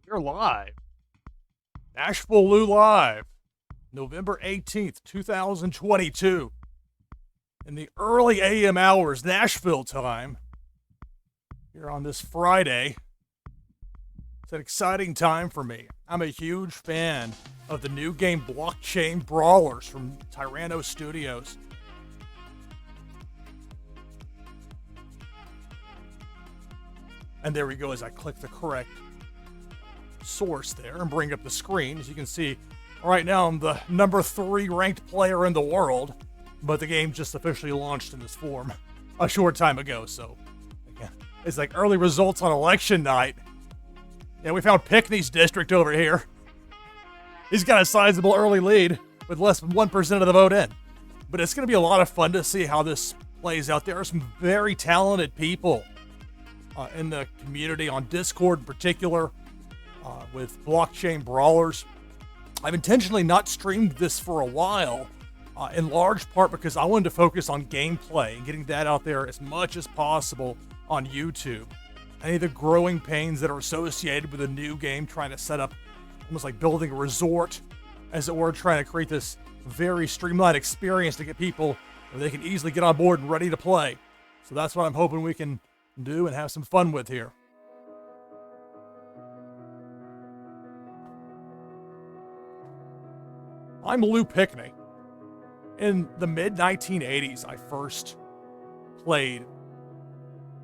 You're live. NashvilleLou live. November 18th, 2022. In the early AM hours, Nashville time. Here on this Friday. It's an exciting time for me. I'm a huge fan of the new game Blockchain Brawlers from Tyranno Studios. And there we go as I click the correct source there and bring up the screen. As you can see, right now I'm the number 3 ranked player in the world, but the game just officially launched in this form a short time ago. So again, it's like early results on election night. Yeah, we found Pickney's district over here. He's got a sizable early lead with less than 1% of the vote in. But it's going to be a lot of fun to see how this plays out. There are some very talented people in the community on Discord in particular with Blockchain Brawlers. I've intentionally not streamed this for a while, in large part because I wanted to focus on gameplay and getting that out there as much as possible on YouTube. Any of the growing pains that are associated with a new game, trying to set up almost like building a resort, as it were, trying to create this very streamlined experience to get people where they can easily get on board and ready to play. So that's what I'm hoping we can do and have some fun with here. I'm Lou Pickney. In the mid-1980s, I first played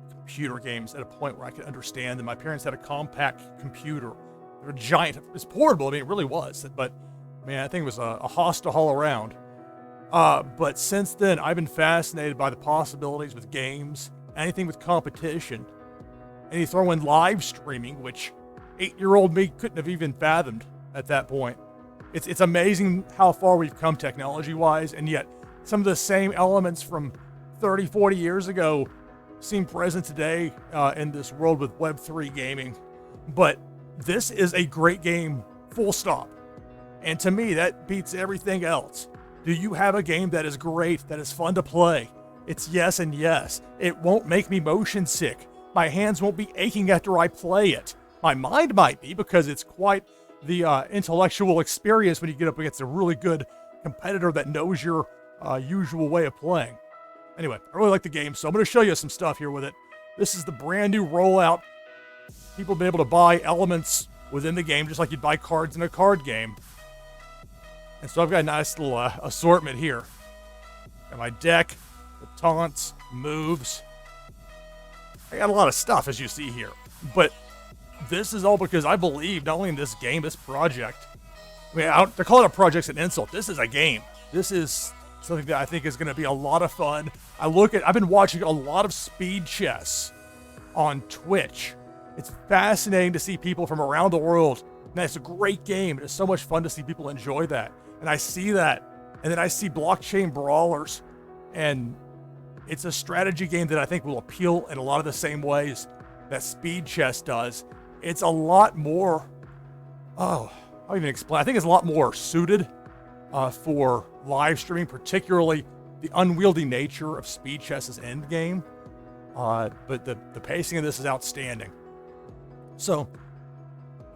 computer games at a point where I could understand them. My parents had a compact computer. They were giant. It was portable. I mean, it really was. But, man, I think it was a hostel all around. But since then, I've been fascinated by the possibilities with games, anything with competition. And you throw in live streaming, which 8-year-old me couldn't have even fathomed at that point. It's amazing how far we've come technology-wise, and yet some of the same elements from 30, 40 years ago seem present today in this world with Web3 gaming. But this is a great game, full stop. And to me, that beats everything else. Do you have a game that is great, that is fun to play? It's yes and yes. It won't make me motion sick. My hands won't be aching after I play it. My mind might be, because it's quite the intellectual experience when you get up against a really good competitor that knows your usual way of playing. Anyway, I really like the game, so I'm going to show you some stuff here with it. This is the brand new rollout. People have been able to buy elements within the game, just like you'd buy cards in a card game. And so I've got a nice little assortment here. Got my deck, the taunts, moves. I got a lot of stuff, as you see here. But this is all because I believe not only in this game, this project. I mean, to call it a project's an insult. This is a game. This is something that I think is going to be a lot of fun. I've been watching a lot of speed chess on Twitch. It's fascinating to see people from around the world. Man, it's a great game. It's so much fun to see people enjoy that. And I see that. And then I see Blockchain Brawlers. And it's a strategy game that I think will appeal in a lot of the same ways that speed chess does. It's a lot more, I'll even explain. I think it's a lot more suited for live streaming, particularly the unwieldy nature of speed chess's end game. But the pacing of this is outstanding. So,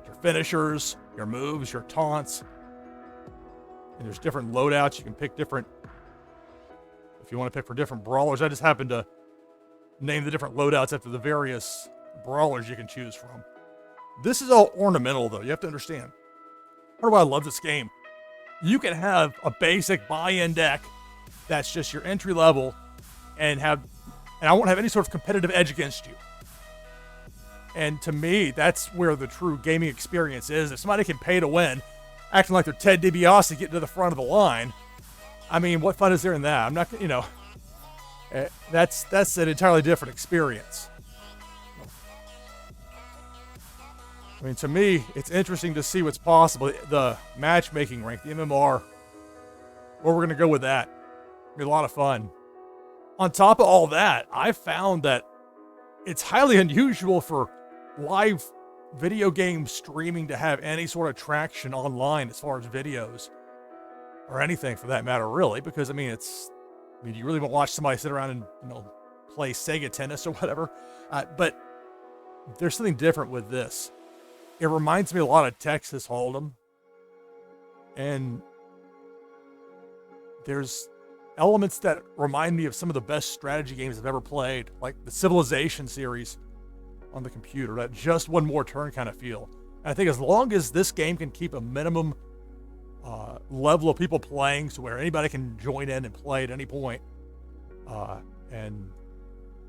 your finishers, your moves, your taunts, and there's different loadouts. You can pick different, if you want to pick for different brawlers. I just happen to name the different loadouts after the various brawlers you can choose from. This is all ornamental, though. You have to understand. Part of why I love this game. You can have a basic buy-in deck that's just your entry level, and I won't have any sort of competitive edge against you. And to me, that's where the true gaming experience is. If somebody can pay to win, acting like they're Ted DiBiase getting to the front of the line, I mean, what fun is there in that? I'm not, that's an entirely different experience. I mean, to me, it's interesting to see what's possible. The matchmaking rank, the MMR, where we're going to go with that. It'll be a lot of fun. On top of all that, I found that it's highly unusual for live video game streaming to have any sort of traction online as far as videos or anything for that matter, really, because you really won't watch somebody sit around and play Sega tennis or whatever, but there's something different with this. it reminds me a lot of Texas Hold'em. And there's elements that remind me of some of the best strategy games I've ever played, like the Civilization series on the computer, that just one more turn kind of feel. And I think as long as this game can keep a minimum level of people playing so where anybody can join in and play at any point, and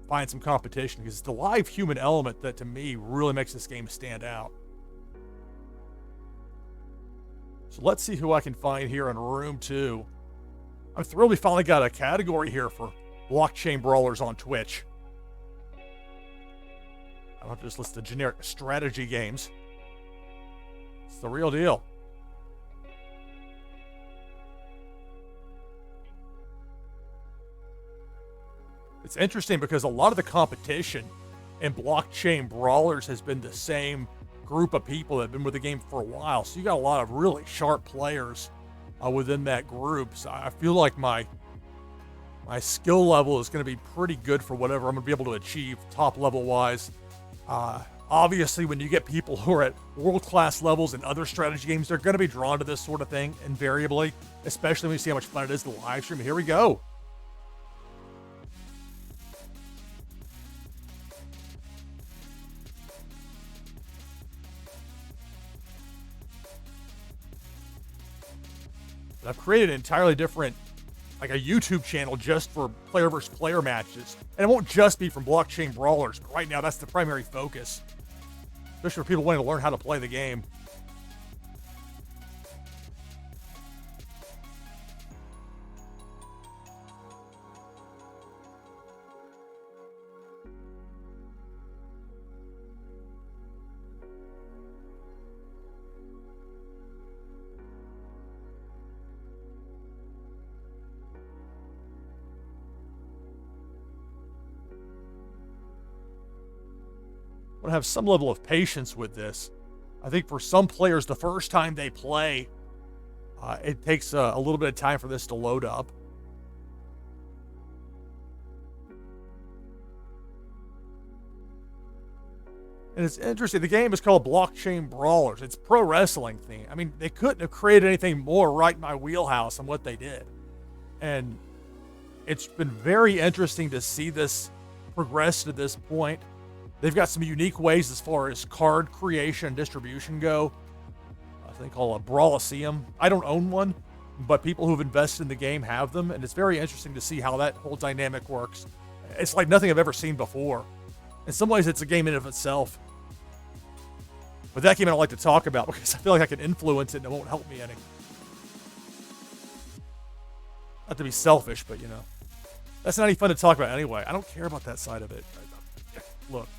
find some competition, because it's the live human element that to me really makes this game stand out. So let's see who I can find here in room 2. I'm thrilled we finally got a category here for Blockchain Brawlers on Twitch. I don't have to just list the generic strategy games. It's the real deal. It's interesting because a lot of the competition in Blockchain Brawlers has been the same group of people that have been with the game for a while. So you got a lot of really sharp players within that group. So I feel like my skill level is going to be pretty good for whatever I'm going to be able to achieve top level wise. Obviously, when you get people who are at world-class levels in other strategy games, they're going to be drawn to this sort of thing invariably, especially when you see how much fun it is to live stream. Here we go. I've created an entirely different, like a YouTube channel just for player versus player matches. And it won't just be from Blockchain Brawlers, but right now that's the primary focus. Especially for people wanting to learn how to play the game. To have some level of patience with this. I think for some players, the first time they play, it takes a little bit of time for this to load up. And it's interesting. The game is called Blockchain Brawlers. It's pro wrestling theme. I mean, they couldn't have created anything more right in my wheelhouse than what they did. And it's been very interesting to see this progress to this point. They've got some unique ways as far as card creation and distribution go. I think called a Brawliseum. I don't own one, but people who've invested in the game have them, and it's very interesting to see how that whole dynamic works. It's like nothing I've ever seen before. In some ways, it's a game in and of itself. But that game I don't like to talk about because I feel like I can influence it and it won't help me any. Not to be selfish, but you know. That's not any fun to talk about anyway. I don't care about that side of it. Look.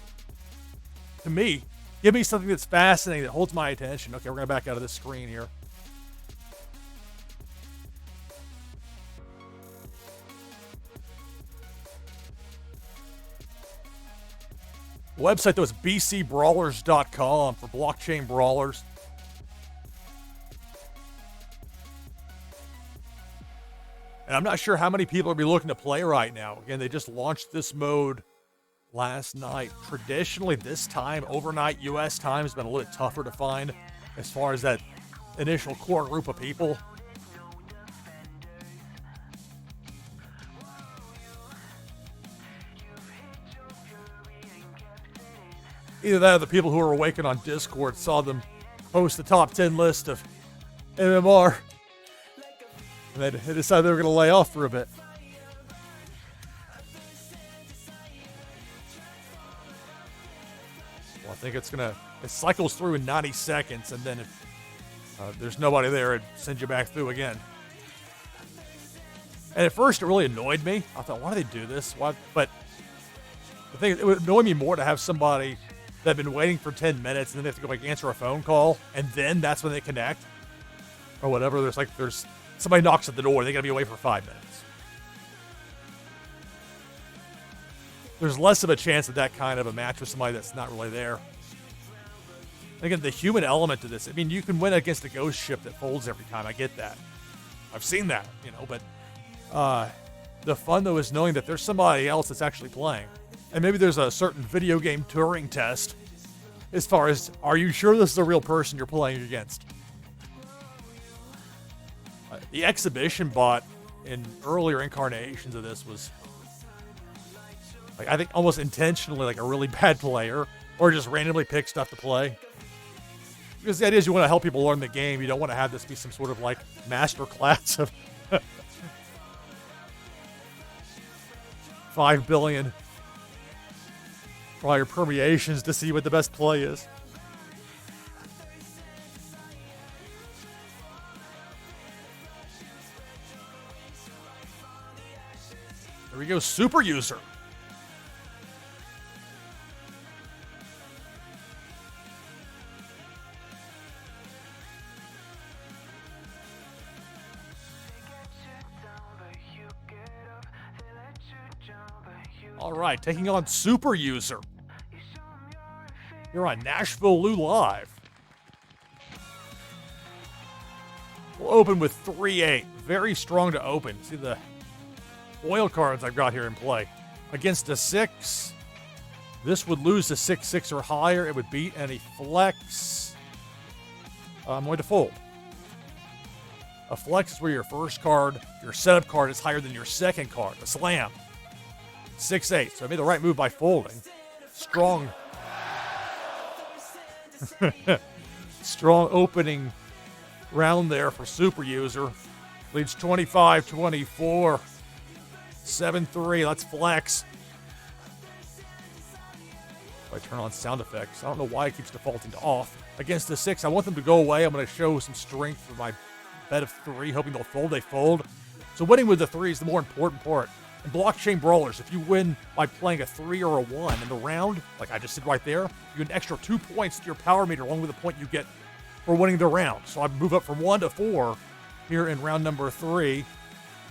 To me, give me something that's fascinating, that holds my attention. Okay, we're going to back out of this screen here. The website, though, is BCB-009 for Blockchain Brawlers. And I'm not sure how many people will be looking to play right now. Again, they just launched this mode last night. Traditionally, this time, overnight U.S. time has been a little bit tougher to find as far as that initial core group of people. Either that or the people who were awakened on Discord saw them post the top 10 list of MMR, and they decided they were going to lay off for a bit. I think it cycles through in 90 seconds, and then if there's nobody there, it sends you back through again. And at first, it really annoyed me. I thought, why do they do this? Why? But the thing is, it would annoy me more to have somebody that had been waiting for 10 minutes, and then they have to go answer a phone call, and then that's when they connect, or whatever. There's somebody knocks at the door, they got to be away for 5 minutes. There's less of a chance of that kind of a match with somebody that's not really there. Again, the human element to this. I mean, you can win against a ghost ship that folds every time. I get that. I've seen that, you know, but the fun, though, is knowing that there's somebody else that's actually playing. And maybe there's a certain video game Turing test As far as, are you sure this is a real person you're playing against? The exhibition bot in earlier incarnations of this was, like, I think almost intentionally like a really bad player, or just randomly pick stuff to play. Because the idea is you want to help people learn the game. You don't want to have this be some sort of like master class of 5 billion prior permeations to see what the best play is. There we go, super user. All right, taking on super user. You're on NashvilleLou Live. We'll open with 3-8. Very strong to open. See the oil cards I've got here in play. Against a 6, this would lose to 6-6 or higher. It would beat any flex. I'm going to fold. A flex is where your first card, your setup card, is higher than your second card. A slam. 6-8. So I made the right move by folding. Strong. Strong opening round there for super user. Leads 25-24. 7-3. Let's flex. If I turn on sound effects, I don't know why it keeps defaulting to off. Against the 6, I want them to go away. I'm going to show some strength for my bet of 3, hoping they'll fold. They fold. So winning with the 3 is the more important part. In Blockchain Brawlers, if you win by playing a 3 or a 1 in the round, like I just did right there, you get an extra 2 points to your power meter along with the point you get for winning the round. So I move up from 1 to 4 here in round number 3,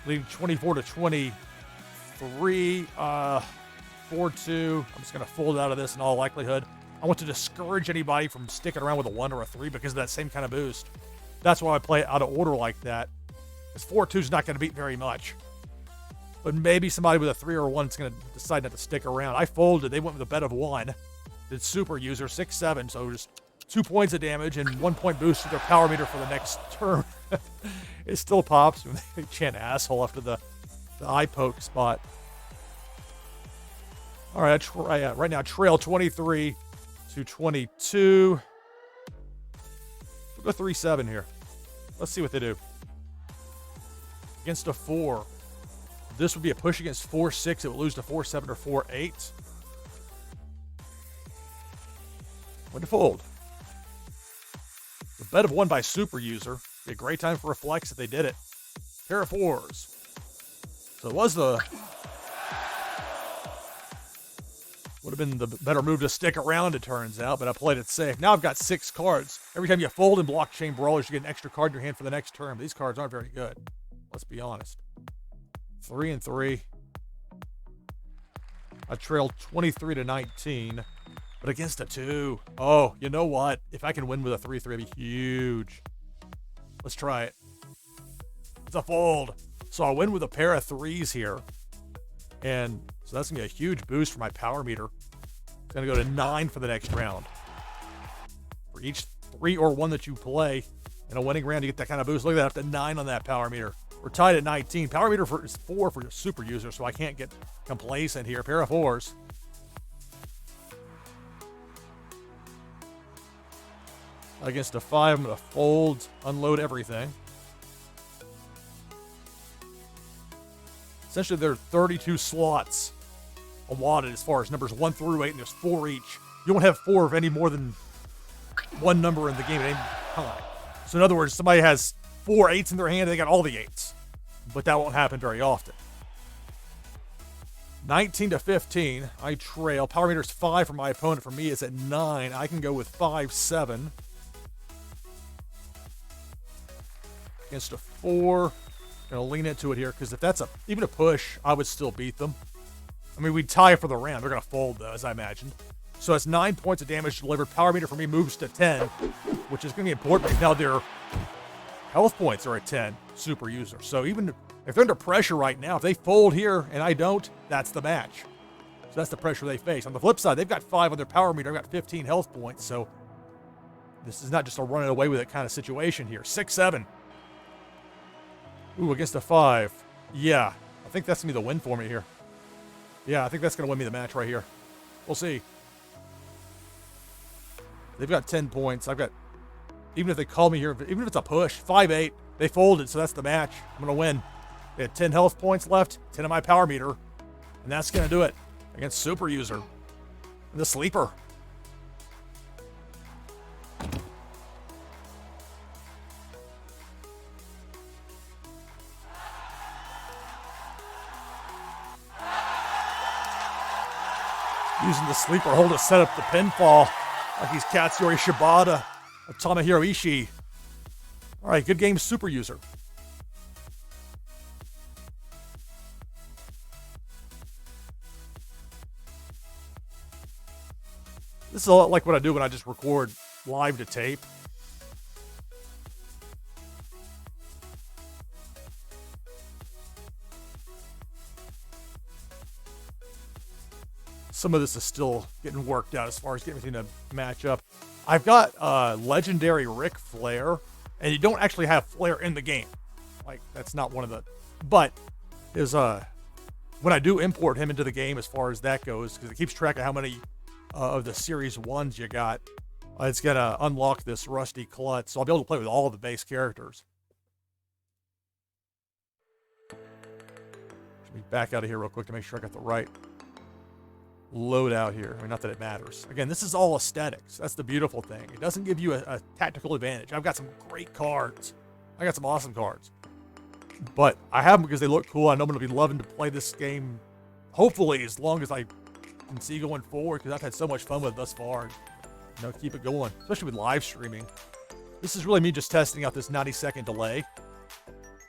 leading 24-23, 4-2. I'm just going to fold out of this in all likelihood. I want to discourage anybody from sticking around with a 1 or a 3 because of that same kind of boost. That's why I play it out of order like that. Because 4-2 is not going to beat very much. But maybe somebody with a 3 or a 1 is going to decide not to stick around. I folded. They went with a bet of 1. Did super user 6-7, so just 2 points of damage and 1 point boost to their power meter for the next turn. It still pops when they chant asshole after the eye poke spot. All right, right now trail 23-22. We'll go 3-7 here. Let's see what they do. Against a 4. This would be a push against 4-6. It would lose to 4-7 or 4-8. When to fold. The bet of 1 by super user. Be a great time for a flex if they did it. Pair of 4s. So it was the... Would have been the better move to stick around, it turns out, but I played it safe. Now I've got 6 cards. Every time you fold in Blockchain Brawlers, you get an extra card in your hand for the next turn. These cards aren't very good. Let's be honest. 3-3. I trailed 23-19, but against a 2. Oh, you know what? If I can win with a 3-3, it'd be huge. Let's try it. It's a fold. So I win with a pair of 3s here. And so that's going to be a huge boost for my power meter. It's going to go to 9 for the next round. For each 3 or 1 that you play in a winning round, you get that kind of boost. Look at that, up to 9 on that power meter. We're tied at 19. Power meter is 4 for super user, so I can't get complacent here. Pair of 4s. Against a 5, I'm going to fold, unload everything. Essentially, there are 32 slots allotted as far as numbers 1 through 8, and there's 4 each. You won't have 4 of any more than one number in the game at any time. So in other words, somebody has 4 8s in their hand, they got all the 8s. But that won't happen very often. 19-15, I trail. Power meter's 5 for my opponent. For me, it's at 9. I can go with 5-7. Against a 4. Gonna lean into it here, because if that's even a push, I would still beat them. I mean, we'd tie for the round. They're gonna fold, though, as I imagined. So that's 9 points of damage delivered. Power meter for me moves to 10, which is gonna be important because now their health points are at 10, super user. So even if they're under pressure right now, if they fold here and I don't, that's the match. So that's the pressure they face. On the flip side, they've got 5 on their power meter. I've got 15 health points. So this is not just a running away with it kind of situation here. 6-7. Ooh, against a 5. Yeah, I think that's going to be the win for me here. Yeah, I think that's going to win me the match right here. We'll see. They've got 10 points. I've got, even if they call me here, even if it's a push, 5-8, they folded, so that's the match. I'm going to win. They had 10 health points left, 10 on my power meter, and that's going to do it against Super User. And the sleeper. Using the sleeper hold to set up the pinfall like he's Katsuyori Shibata of Tomohiro Ishii. All right, good game, Super User. This is a lot like what I do when I just record live to tape. Some of this is still getting worked out as far as getting everything to match up. I've got legendary Ric Flair, and you don't actually have Flair in the game. Like, that's not one of the... But is when I do import him into the game as far as that goes, because it keeps track of how many of the Series 1s you got, it's going to unlock this Rusty Klutz, so I'll be able to play with all of the base characters. Let me back out of here real quick to make sure I got the right loadout here. I mean, not that it matters. Again, this is all aesthetics. That's the beautiful thing. It doesn't give you a tactical advantage. I've got some great cards. I got some awesome cards. But I have them because they look cool. I know I'm going to be loving to play this game, hopefully, as long as I can see going forward, because I've had so much fun with it thus far. You know, keep it going, especially with live streaming. This is really me just testing out this 90-second delay.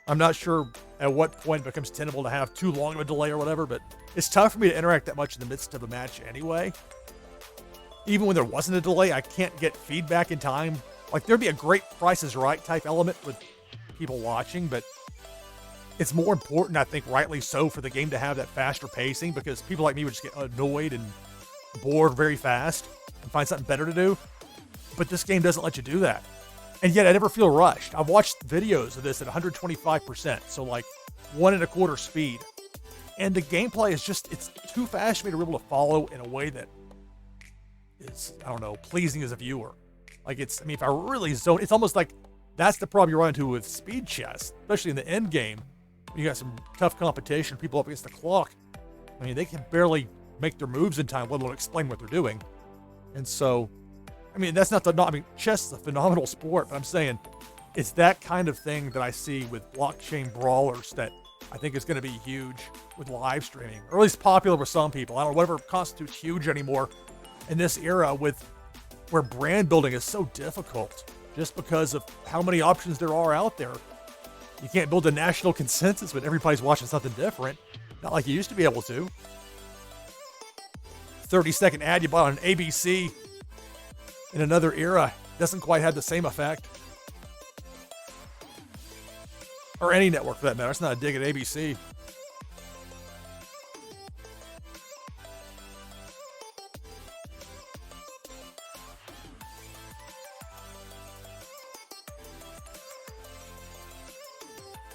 I'm not sure at what point it becomes tenable to have too long of a delay or whatever, but it's tough for me to interact that much in the midst of a match anyway. Even when there wasn't a delay, I can't get feedback in time. Like, there'd be a great Price is Right type element with people watching, but it's more important, I think, rightly so, for the game to have that faster pacing, because people like me would just get annoyed and bored very fast and find something better to do. But this game doesn't let you do that. And yet I never feel rushed. I've watched videos of this at 125%, so like 1 1/4 speed. And the gameplay is just, it's too fast for me to be able to follow in a way that is, I don't know, pleasing as a viewer. Like, it's, I mean, if I really zone, it's almost like that's the problem you run into with speed chess, especially in the end game. You got some tough competition, people up against the clock. I mean, they can barely make their moves in time, let alone explain what they're doing. And so, I mean, that's not the, I mean, chess is a phenomenal sport, but I'm saying it's that kind of thing that I see with Blockchain Brawlers that I think is going to be huge with live streaming, or at least popular with some people. I don't know, whatever constitutes huge anymore in this era, with where brand building is so difficult just because of how many options there are out there. You can't build a national consensus when everybody's watching something different. Not like you used to be able to. 30-second ad you bought on ABC in another era doesn't quite have the same effect. Or any network for that matter. It's not a dig at ABC.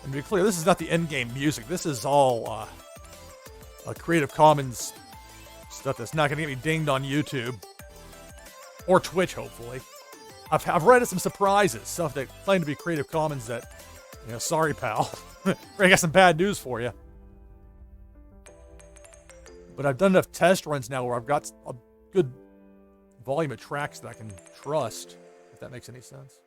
And to be clear, this is not the end-game music. This is all a Creative Commons stuff that's not going to get me dinged on YouTube. Or Twitch, hopefully. I've read some surprises, stuff that claim to be Creative Commons that, you know, sorry, pal. I got some bad news for you. But I've done enough test runs now where I've got a good volume of tracks that I can trust, if that makes any sense.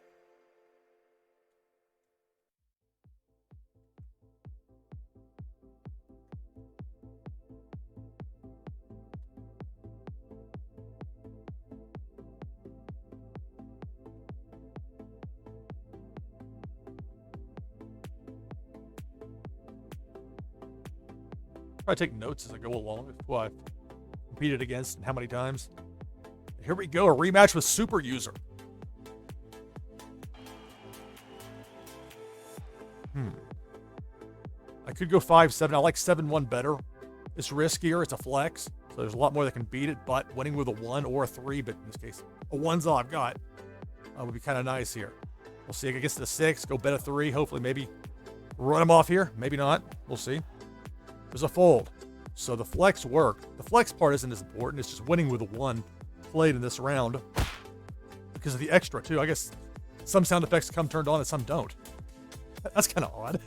I take notes as I go along with who I've competed against and how many times. Here we go, a rematch with Super User. I could go 5-7. I like 7-1 better. It's riskier. It's a flex. So there's a lot more that can beat it, but winning with a 1 or a 3, but in this case, a 1's all I've got, would be kind of nice here. We'll see. It gets to 6, go bet a 3. Hopefully, maybe run him off here. Maybe not. We'll see. There's a fold. So the flex worked. The flex part isn't as important. It's just winning with a 1 played in this round because of the extra, too. I guess some sound effects come turned on and some don't. That's kind of odd.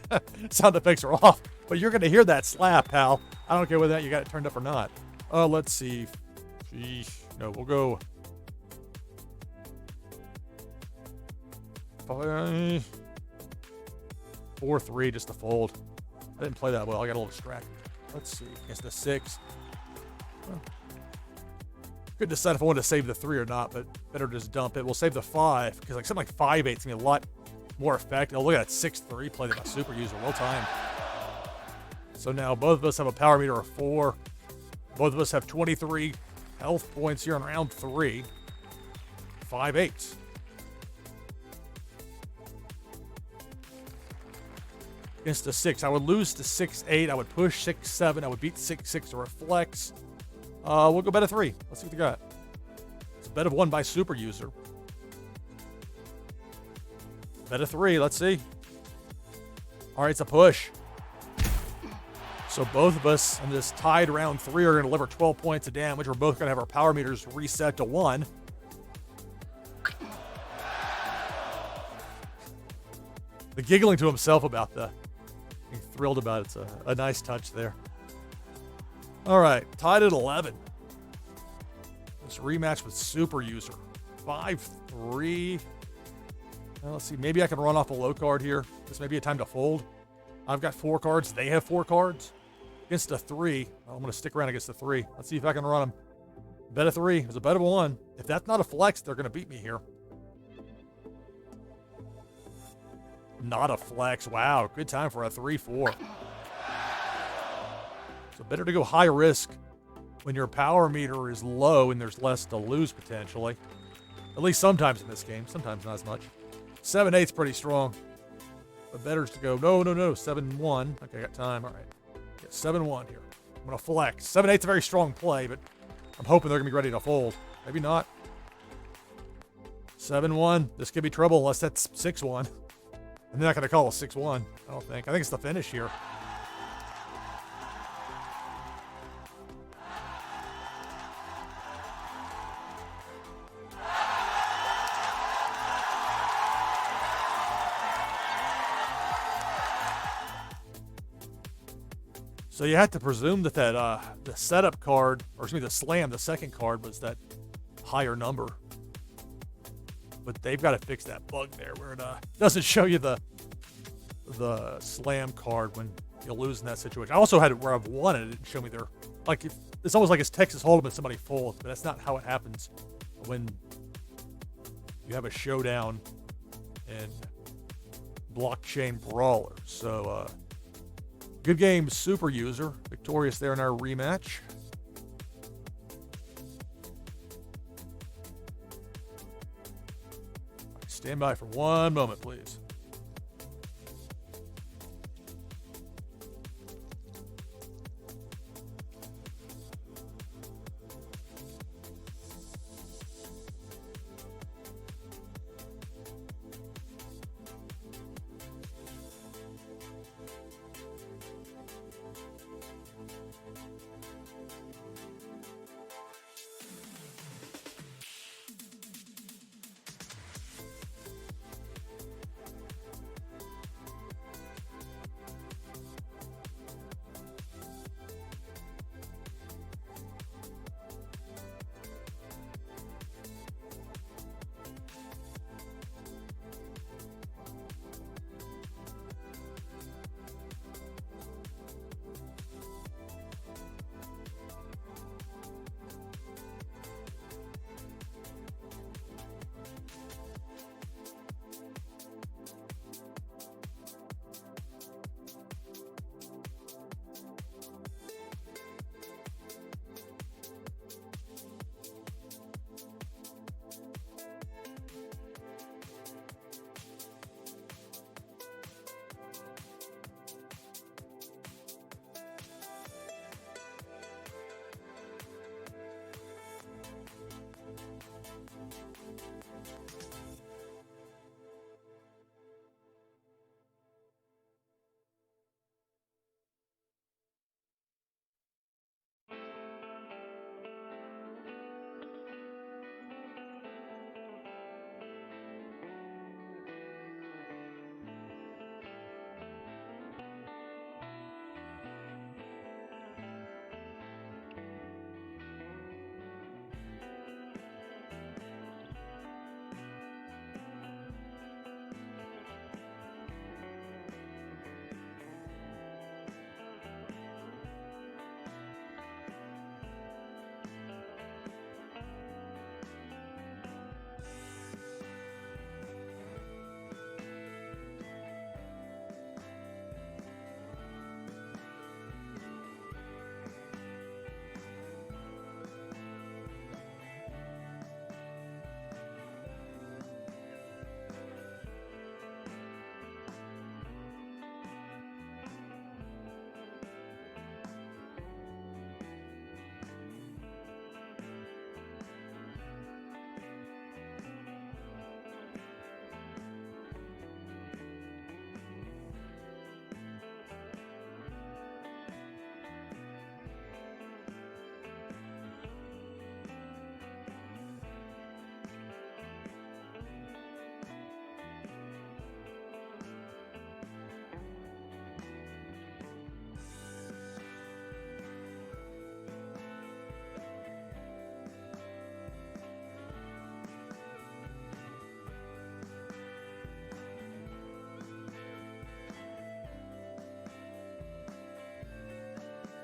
Sound effects are off, but you're going to hear that slap, pal. I don't care whether you got it turned up or not. Let's see. Sheesh. No, we'll go 4-3 just to fold. I didn't play that well. I got a little distracted. Let's see. Against the 6. Well, couldn't decide if I wanted to save the 3 or not, but better just dump it. We'll save the 5 because like something like 5-8's gonna be a lot more effective. Oh, look at that 6-3 play that my super user. Well timed. So now both of us have a power meter of 4. Both of us have 23 health points here in round 3. 5-8. Against a 6. I would lose to 6-8. I would push 6-7. I would beat 6-6 or a flex. We'll go bet a 3. Let's see what they got. It's a bet of 1 by super user. Bet a 3. Let's see. All right, it's a push. So both of us in this tied round 3 are going to deliver 12 points of damage. We're both going to have our power meters reset to 1. The giggling to himself about being thrilled about it's a nice touch there. All right, tied at 11. This rematch with super user. 5-3. Well, let's see. Maybe I can run off a low card here. This may be a time to fold. I've got 4 cards. They have 4 cards. Against a 3. I'm going to stick around against the 3. Let's see if I can run them. Bet a 3. It was a bet of 1. If that's not a flex, they're going to beat me here. Not a flex. Wow. Good time for a 3-4. So better to go high risk when your power meter is low and there's less to lose potentially. At least sometimes in this game. Sometimes not as much. 7-8's pretty strong. But better is to go, no. 7-1. Okay, I got time. All right. Get 7-1 here. I'm going to flex. 7-8's a very strong play, but I'm hoping they're going to be ready to fold. Maybe not. 7-1. This could be trouble unless that's 6-1. And they're not going to call a 6-1, I don't think. I think it's the finish here. So you have to presume that the setup card, or excuse me, the slam, the second card was that higher number. But they've got to fix that bug there where it doesn't show you the slam card when you lose in that situation. I also had it where I've won and it didn't show me there. Like it's almost like it's Texas Hold'em and somebody folds, but that's not how it happens when you have a showdown in Blockchain Brawlers. So good game, super user. Victorious there in our rematch. Stand by for 1 moment, please.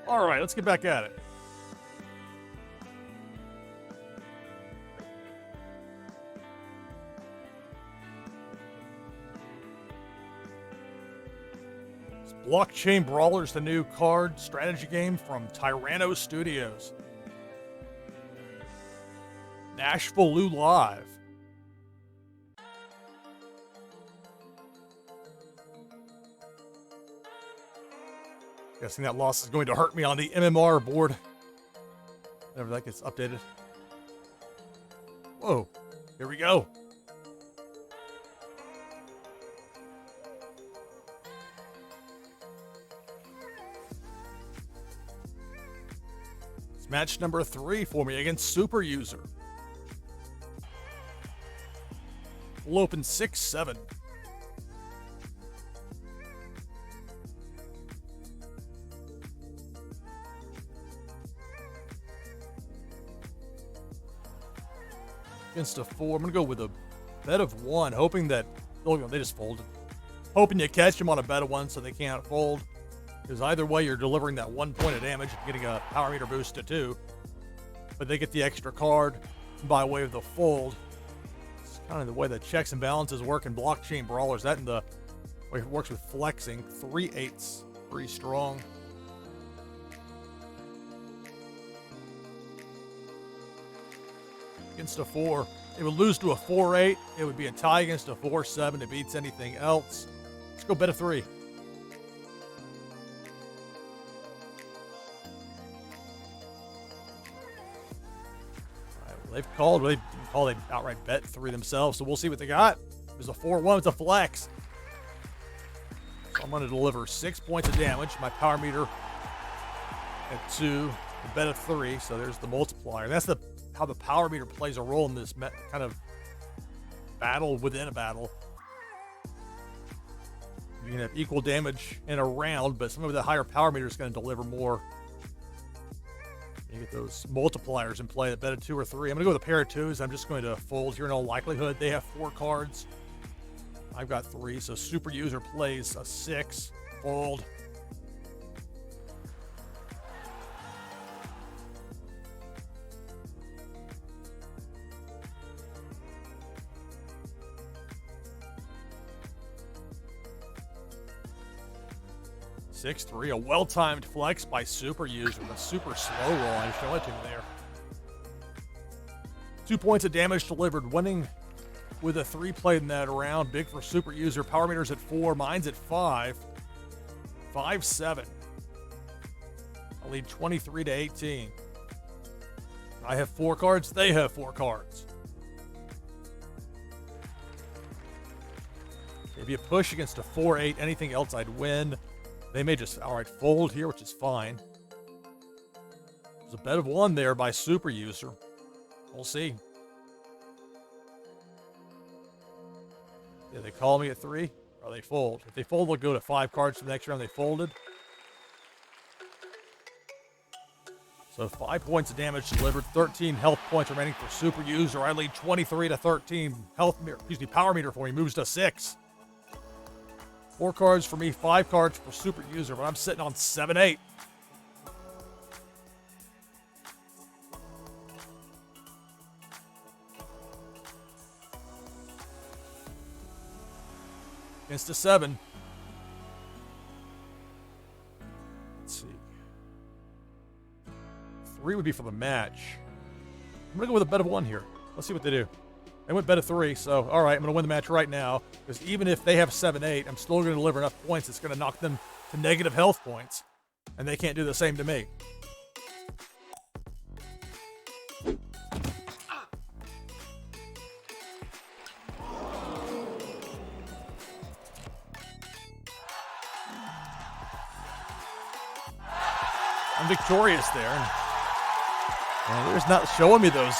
All right, let's get back at it. Blockchain Brawlers, the new card strategy game from Tyranno Studios. NashvilleLou Live. Guessing that loss is going to hurt me on the MMR board. Whenever that gets updated. Whoa, here we go. It's match number 3 for me against Super User. We'll open 6-7. Against a 4. I'm going to go with a bet of 1, hoping that... Oh, they just folded. Hoping you catch them on a bet of 1 so they can't fold. Because either way, you're delivering that 1 point of damage and getting a power meter boost to 2. But they get the extra card by way of the fold. It's kind of the way the checks and balances work in Blockchain Brawlers. That and the way it works with flexing. 3/8. Pretty strong. Against a 4. It would lose to a 4-8. It would be a tie against a 4-7. It beats anything else. Let's go bet of 3. They've called, they outright bet 3 themselves, so we'll see what they got. There's a 4-1, it's a flex. So I'm going to deliver 6 points of damage. My power meter at 2, a bet of 3, so there's the multiplier. That's how the power meter plays a role in this kind of battle within a battle. You can have equal damage in a round, but some of the higher power meter is going to deliver more. You get those multipliers in play that bet a 2 or 3. I'm going to go with a pair of 2s. I'm just going to fold here in all likelihood. They have 4 cards. I've got 3, so Super User plays a 6. Fold. Six 3, a well-timed flex by Super User. The super slow roll. I show it to him there. 2 points of damage delivered, winning with a 3 played in that round. Big for Super User. Power meter's at 4, mine's at 5. 5-7. I lead 23-18. I have 4 cards. They have 4 cards. Maybe a push against a 4-8. Anything else, I'd win. They may just outright fold here, which is fine. There's a bet of 1 there by Super User. We'll see. Yeah, they call me at 3, or they fold. If they fold, they'll go to 5 cards for the next round. They folded. So 5 points of damage delivered. 13 health points remaining for Super User. I lead 23-13. Power meter for me moves to 6. 4 cards for me, 5 cards for Super User, but I'm sitting on 7-8. Against a 7. Let's see. 3 would be for the match. I'm going to go with a bet of 1 here. Let's see what they do. They went bet of 3, so all right, I'm going to win the match right now. Because even if they have 7-8, I'm still going to deliver enough points. It's going to knock them to negative health points. And they can't do the same to me. I'm victorious there. And they're just not showing me those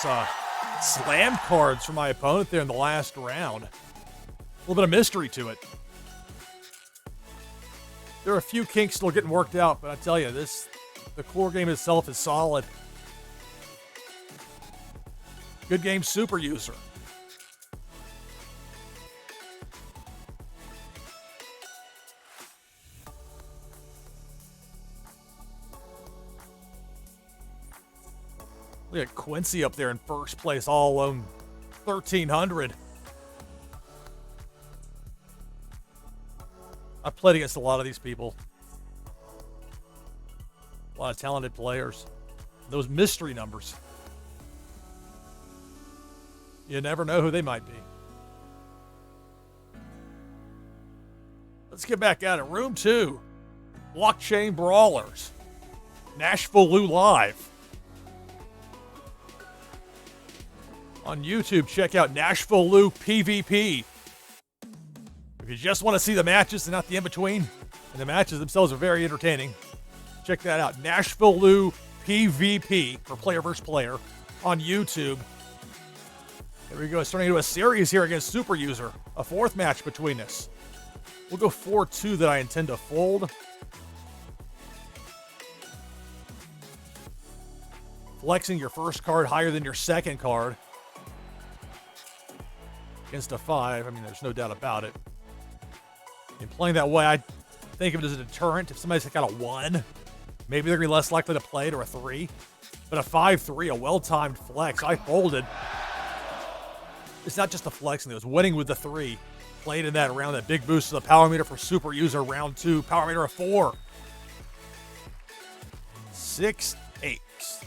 slam cards for my opponent there in the last round. A little bit of mystery to it. There are a few kinks still getting worked out, but I tell you, the core game itself is solid. Good game, Super User. Look at Quincy up there in first place, all alone, 1,300. I've played against a lot of these people. A lot of talented players. Those mystery numbers. You never know who they might be. Let's get back at it. Room 2. Blockchain Brawlers. NashvilleLou live. On YouTube, check out NashvilleLou PvP. If you just want to see the matches and not the in-between, and the matches themselves are very entertaining, check that out. NashvilleLou PvP for player versus player on YouTube. Here we go. It's turning into a series here against Super User. A 4th match between us. We'll go 4-2 that I intend to fold. Flexing your first card higher than your second card. Against a 5. I mean, there's no doubt about it. And playing that way, I think of it as a deterrent. If somebody's got a 1, maybe they're going to be less likely to play it, or a 3. But a 5-3, a well-timed flex. I folded. It's not just the flexing, it was winning with the 3. Played in that round, that big boost to the power meter for Super User. Round 2, power meter of 4. 6 8.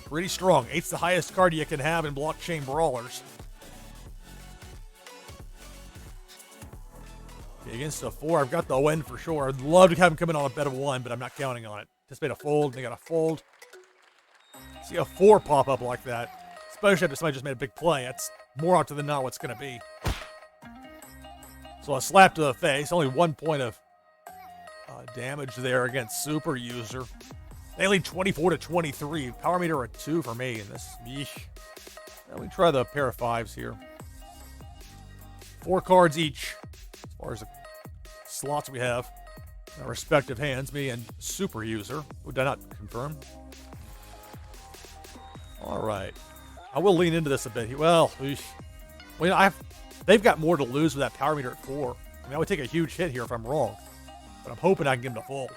Pretty strong. 8's the highest card you can have in Blockchain Brawlers. Against a 4, I've got the win for sure. I'd love to have him come in on a bet of 1, but I'm not counting on it. Just made a fold, they got a fold. See a 4 pop up like that, especially after somebody just made a big play. That's more often than not what's going to be. So a slap to the face, only 1 point of damage there against Super User. They lead 24-23. Power meter a 2 for me, and this, yeesh. Let me try the pair of 5s here. 4 cards each, as far as the slots we have in our respective hands, me and Super User. Did I not confirm? All right. I will lean into this a bit. Well, they've got more to lose with that power meter at 4. I mean, I would take a huge hit here if I'm wrong, but I'm hoping I can get them to fold.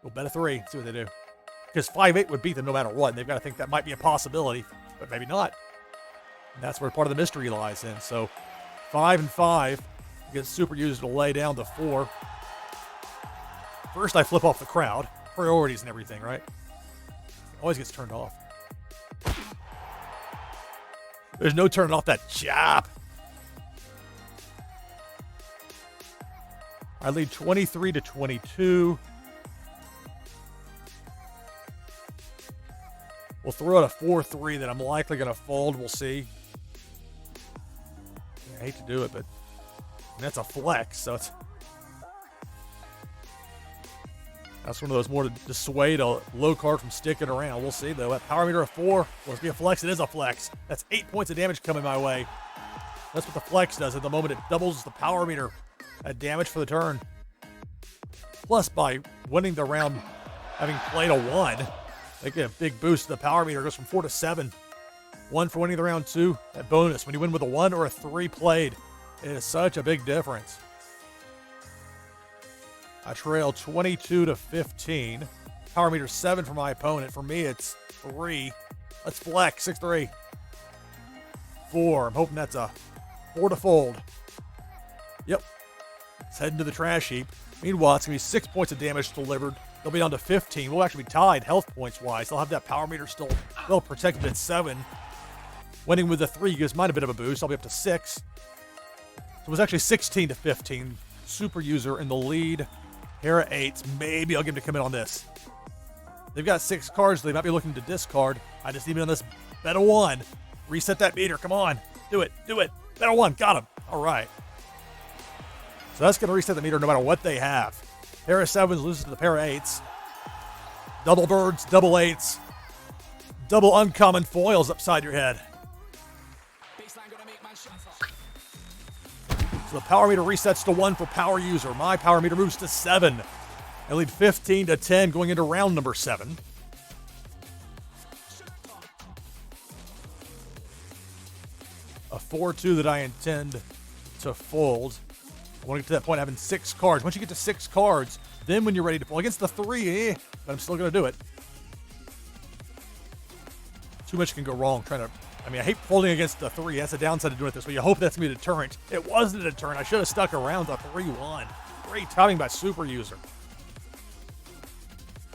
We'll bet a 3, see what they do. Because 5-8 would beat them no matter what. And they've got to think that might be a possibility, but maybe not. And that's where part of the mystery lies in. So 5 and 5 against Super User to lay down to 4. First, I flip off the crowd. Priorities and everything, right? Always gets turned off. There's no turning off that chop. I lead 23-22. We'll throw out a 4-3 that I'm likely going to fold. We'll see. I hate to do it, but that's a flex, so that's one of those more to dissuade a low card from sticking around. We'll see, though. That power meter of 4 will be a flex. It is a flex. That's 8 points of damage coming my way. That's what the flex does. At the moment, it doubles the power meter at damage for the turn. Plus, by winning the round, having played a 1, they get a big boost. The power meter goes from 4 to 7. 1 for winning the round, 2. That bonus. When you win with a 1 or a 3 played, it is such a big difference. I trail 22-15. Power meter 7 for my opponent. For me, it's 3. Let's flex. 6-3. 4. I'm hoping that's a 4 to fold. Yep. It's heading to the trash heap. Meanwhile, it's going to be 6 points of damage delivered. They'll be down to 15. We'll actually be tied health points-wise. They'll have that power meter still well protected at 7. Winning with the 3 gives mine a bit of a boost. I'll be up to 6. So it was actually 16-15. Super User in the lead. Pair of 8s. Maybe I'll get him to come in on this. They've got 6 cards. They might be looking to discard. I just need him on this. Bet a 1. Reset that meter. Come on. Do it. Do it. Bet a 1. Got him. All right. So that's going to reset the meter no matter what they have. Pair of 7s loses to the pair of 8s. Double birds, double 8s. Double uncommon foils upside your head. So the power meter resets to 1 for Power User. My power meter moves to 7. I lead 15-10 going into round number 7. A 4-2 that I intend to fold. I want to get to that point having 6 cards. Once you get to 6 cards, then when you're ready to fold against the 3, but I'm still going to do it. too much can go wrong trying to. I mean, I hate folding against the 3. That's the downside of doing it this way. You hope that's going to be a deterrent. It wasn't a deterrent. I should have stuck around the 3-1. Great timing by Super User.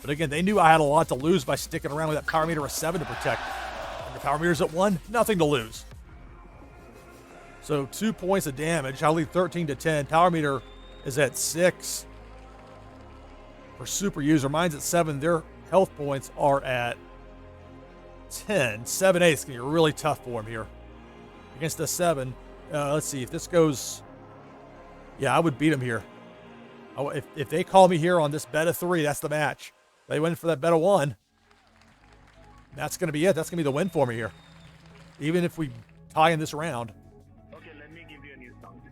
But again, they knew I had a lot to lose by sticking around with that power meter of 7 to protect. And the power meter's at 1, nothing to lose. So 2 points of damage. I'll lead 13 to 10. Power meter is at 6 for Super User. Mine's at 7. Their health points are at 10. 7-8 is going to be really tough for him here. Against a 7. Let's see. If this goes... Yeah, I would beat him here. If they call me here on this bet of 3, that's the match. They win for that bet of 1. That's going to be it. That's going to be the win for me here. Even if we tie in this round. Okay, let me give you a new song.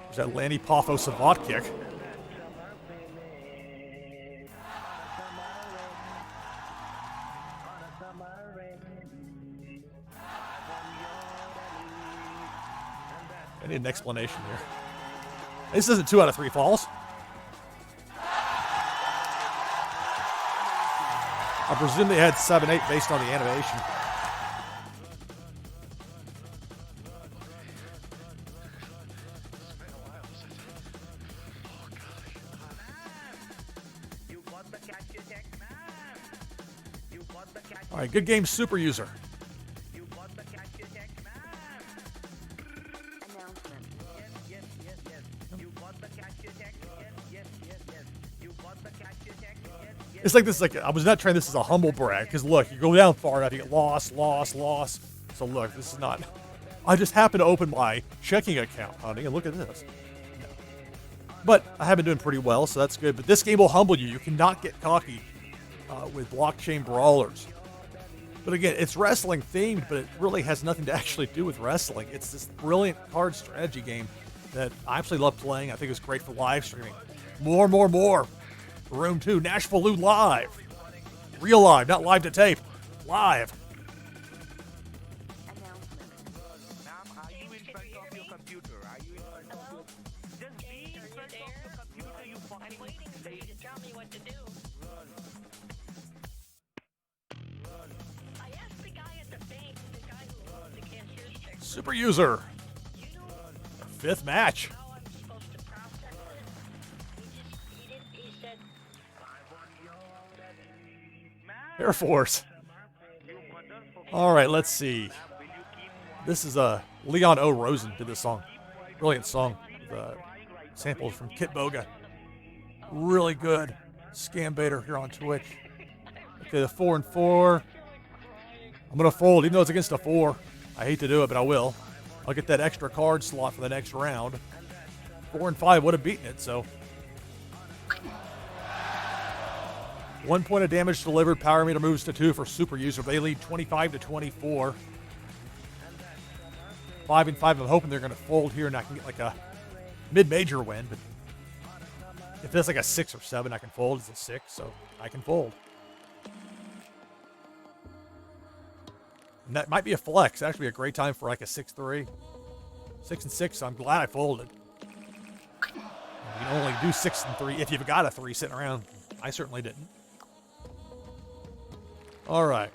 There's that Lanny Poffo Savat kick. I need an explanation here. This isn't 2 out of 3 falls. I presume they had 7-8 based on the animation. All right, good game, Super User. It's like this, like, I was not trying this as a humble brag, because look, you go down far enough, you get lost. So look, this is not, I just happened to open my checking account, honey, and look at this. But I have been doing pretty well, so that's good. But this game will humble you. You cannot get cocky with Blockchain Brawlers. But again, it's wrestling themed, but it really has nothing to actually do with wrestling. It's this brilliant card strategy game that I absolutely love playing. I think it's great for live streaming. More. Room 2, NashvilleLou live. Real live, not live to tape. Live. Ma'am, are you in front of your computer? Are you in front of your... Just be in front of your computer, you fucking... I'm waiting for you to tell me what to do. I asked the guy at the bank, the guy who owns the cashier's check. Super User. You know 5th match. how I'm supposed to process it? He said, Air Force. All right, let's see. This is Leon O. Rosen did this song. Brilliant song. The samples from Kit Boga. Really good. Scam baiter here on Twitch. Okay, the 4 and 4. I'm going to fold, even though it's against a 4. I hate to do it, but I will. I'll get that extra card slot for the next round. 4 and 5 would have beaten it, so. 1 point of damage delivered. Power meter moves to 2 for Super User. They lead 25 to 24. 5 and 5. I'm hoping they're going to fold here and I can get like a mid-major win. But if it's like a 6 or 7, I can fold. It's a 6, so I can fold. And that might be a flex. Actually, a great time for like a 6-3. 6 and 6. So I'm glad I folded. You can only do 6 and 3 if you've got a 3 sitting around. I certainly didn't. All right.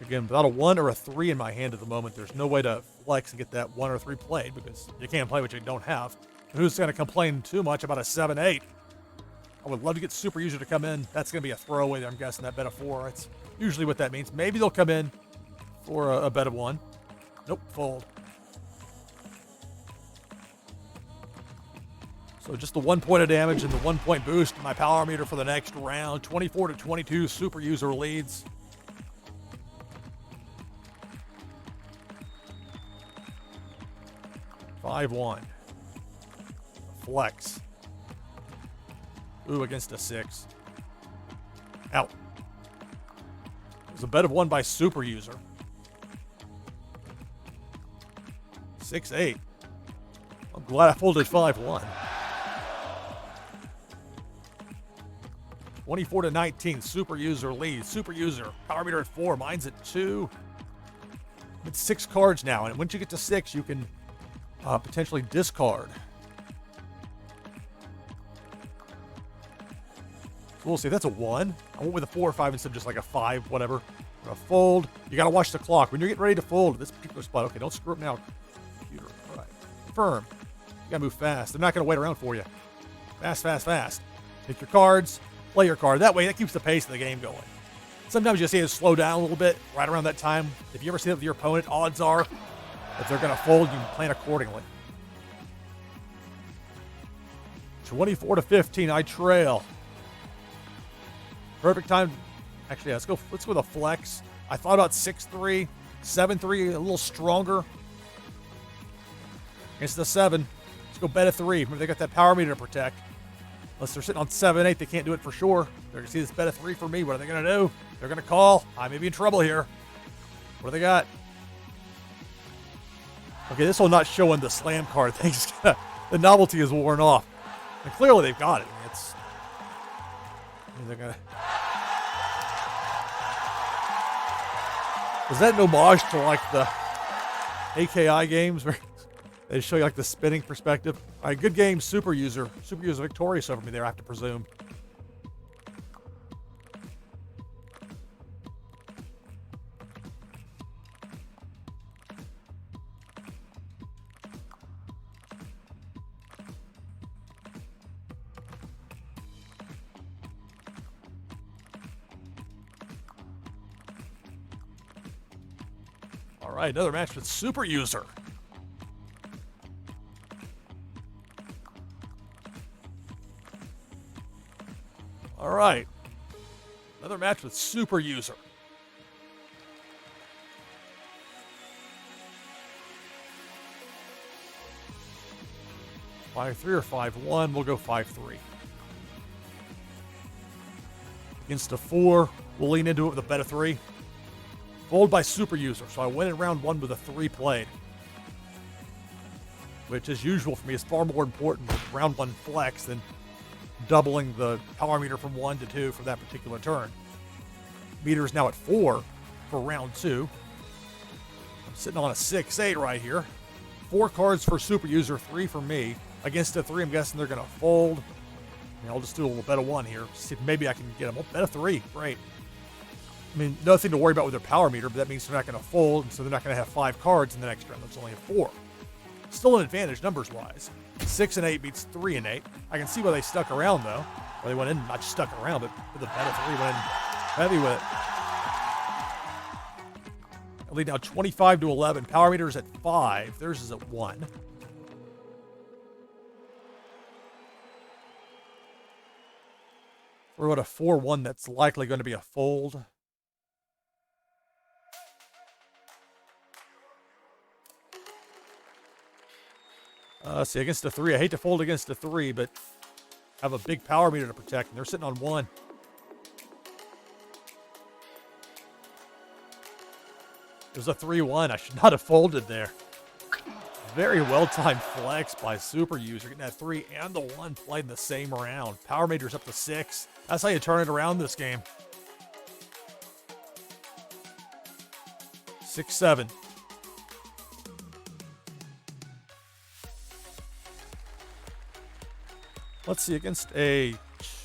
Again, without a 1 or a 3 in my hand at the moment, there's no way to flex and get that 1 or 3 played because you can't play what you don't have. Who's going to complain too much about a 7-8? I would love to get Super User to come in. That's going to be a throwaway there, I'm guessing, that bet of 4. That's usually what that means. Maybe they'll come in for a bet of 1. Nope, fold. So just the 1 point of damage and the 1 point boost in my power meter for the next round. 24 to 22, Super User leads. Five one. Flex. Ooh, against a 6. Out. There's a bet of 1 by Super User. 6-8. I'm glad I folded 5-1. 24 to 19, Super User leads. Super User, power meter at 4, mine's at 2. It's 6 cards now, and once you get to 6, you can potentially discard. So we'll see. That's a 1. I went with a 4 or 5 instead of just like a 5, whatever. I'm going to fold. You got to watch the clock. When you're getting ready to fold at this particular spot, okay, don't screw up now. Computer. All right. Confirm. You got to move fast. They're not going to wait around for you. Fast, fast, fast. Take your cards. Play your card. That way, that keeps the pace of the game going. Sometimes you see it slow down a little bit right around that time. If you ever see that with your opponent, odds are if they're going to fold, you can plan accordingly. 24-15, I trail. Perfect time. Actually, yeah, let's go with a flex. I thought about 6-3, 7-3, a little stronger. Against the 7. Let's go bet a 3. Remember, they got that power meter to protect. Unless they're sitting on 7-8, they can't do it for sure. They're going to see this bet a 3 for me. What are they going to do? They're going to call. I may be in trouble here. What do they got? Okay, this will not show in the slam card. Things the novelty is worn off. And clearly they've got it. They're going to... Was that an homage to like the AKI games where they show you like the spinning perspective? All right, good game, Super User. Super User victorious over me there, I have to presume. All right, another match with Super User. All right. Another match with Super User. Five 3 or 5-1. We'll go 5-3. Against a 4, we'll lean into it with a bet of 3. Fold by Super User, so I went in round 1 with a 3 played. Which, as usual for me, is far more important with round 1 flex than doubling the power meter from 1 to 2 for that particular turn. Meter is now at 4 for round 2. I'm sitting on a 6-8 right here. 4 cards for Super User, 3 for me. Against a 3, I'm guessing they're going to fold. I'll just do a little bet of 1 here. See if maybe I can get them. Oh, bet of 3. Great. I mean, nothing to worry about with their power meter, but that means they're not going to fold, and so they're not going to have 5 cards in the next round. There's only 4. Still an advantage numbers-wise. 6 and 8 beats 3 and 8. I can see why they stuck around, though. Or they went in, not just stuck around, but with a bet of 3, went in heavy with it. I lead now 25-11. Power meter is at 5. Theirs is at 1. We're at a 4-1 that's likely going to be a fold. See, against a 3, I hate to fold against a 3, but have a big power meter to protect, and they're sitting on 1. It was a 3-1. I should not have folded there. Very well-timed flex by Super User, getting that 3 and the 1 played in the same round. Power meter's up to 6. That's how you turn it around this game. 6-7. Let's see, against a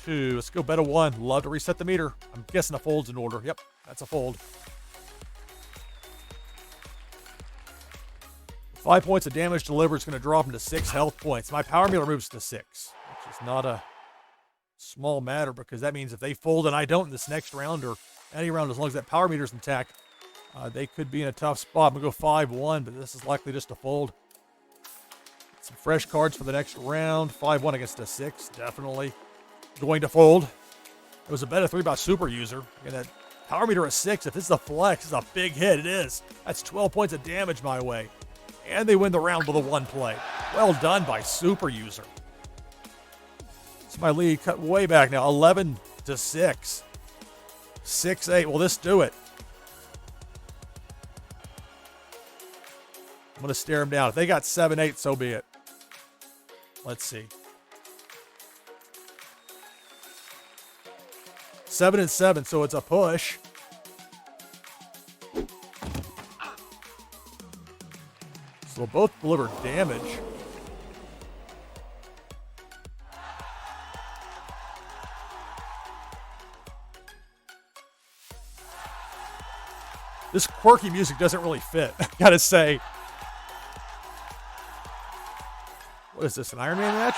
2. Let's go bet a 1. Love to reset the meter. I'm guessing a fold's in order. Yep, that's a fold. 5 points of damage delivered is going to drop him to 6 health points. My power meter moves to 6, which is not a small matter because that means if they fold and I don't in this next round or any round, as long as that power meter's intact, they could be in a tough spot. I'm going to go 5-1, but this is likely just a fold. Some fresh cards for the next round. 5-1 against a 6, definitely going to fold. It was a bet of 3 by Super User. And that power meter at 6, if this is a flex, it's a big hit. It is. That's 12 points of damage my way. And they win the round with a 1 play. Well done by Super User. It's my lead cut way back now. 11-6. 6-8. Will this do it? I'm going to stare them down. If they got 7-8, so be it. Let's see. 7-7, so it's a push. So they'll both deliver damage. This quirky music doesn't really fit, I gotta say. What is this, an Iron Man match?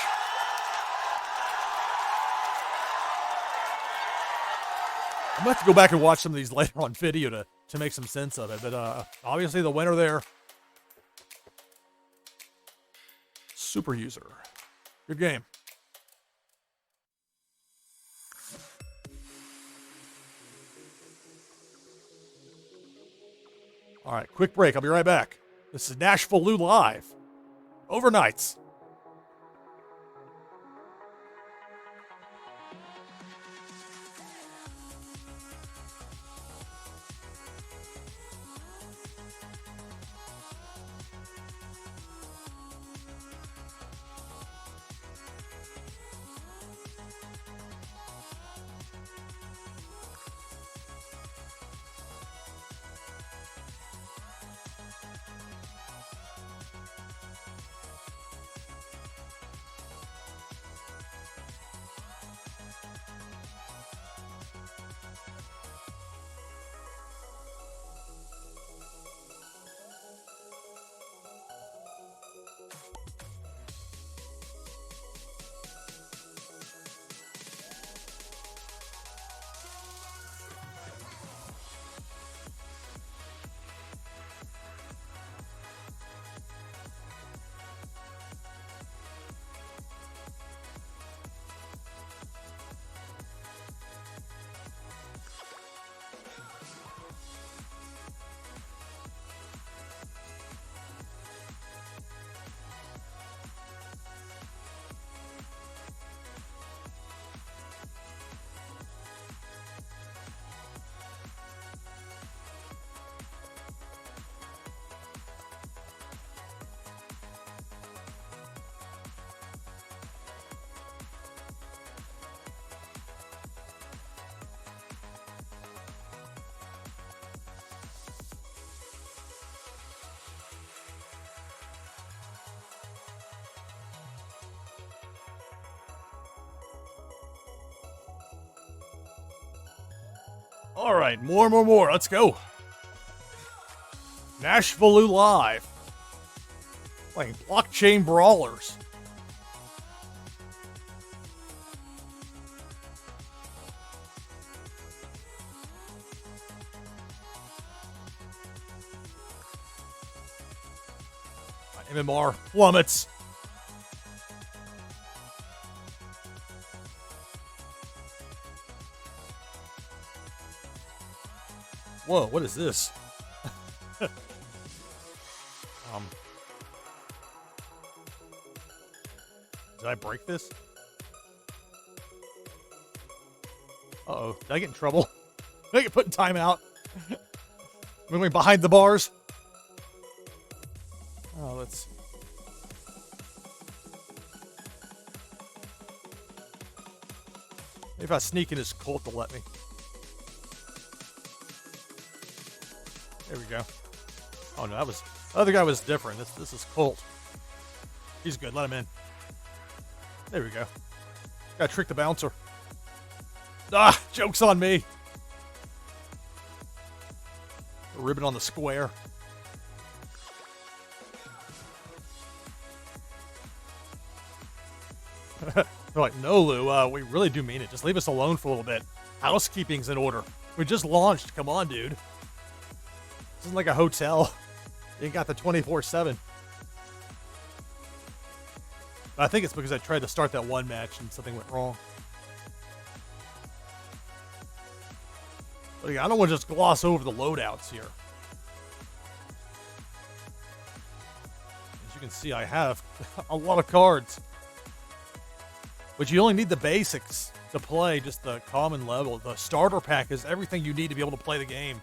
I'm gonna have to go back and watch some of these later on video to make some sense of it, but obviously the winner there. Super user. Good game. All right, quick break. I'll be right back. This is NashvilleLou Live. Overnights. All right, more. Let's go. NashvilleLou Live. Playing Blockchain Brawlers. MMR plummets. Whoa, what is this? Did I break this? Uh-oh. Did I get in trouble? Did I get put in timeout? When we're behind the bars? Oh, let's... Maybe if I sneak in his cult to let me. There we go. Oh no, the other guy was different. This is Colt. He's good. Let him in. There we go. Gotta trick the bouncer. Ah, joke's on me. A ribbon on the square. They're like, no, Lou, we really do mean it. Just leave us alone for a little bit. Housekeeping's in order. We just launched. Come on, dude. This isn't like a hotel. You ain't got the 24/7. I think it's because I tried to start that one match and something went wrong. But again, I don't want to just gloss over the loadouts here. As you can see, I have a lot of cards. But you only need the basics to play just the common level. The starter pack is everything you need to be able to play the game.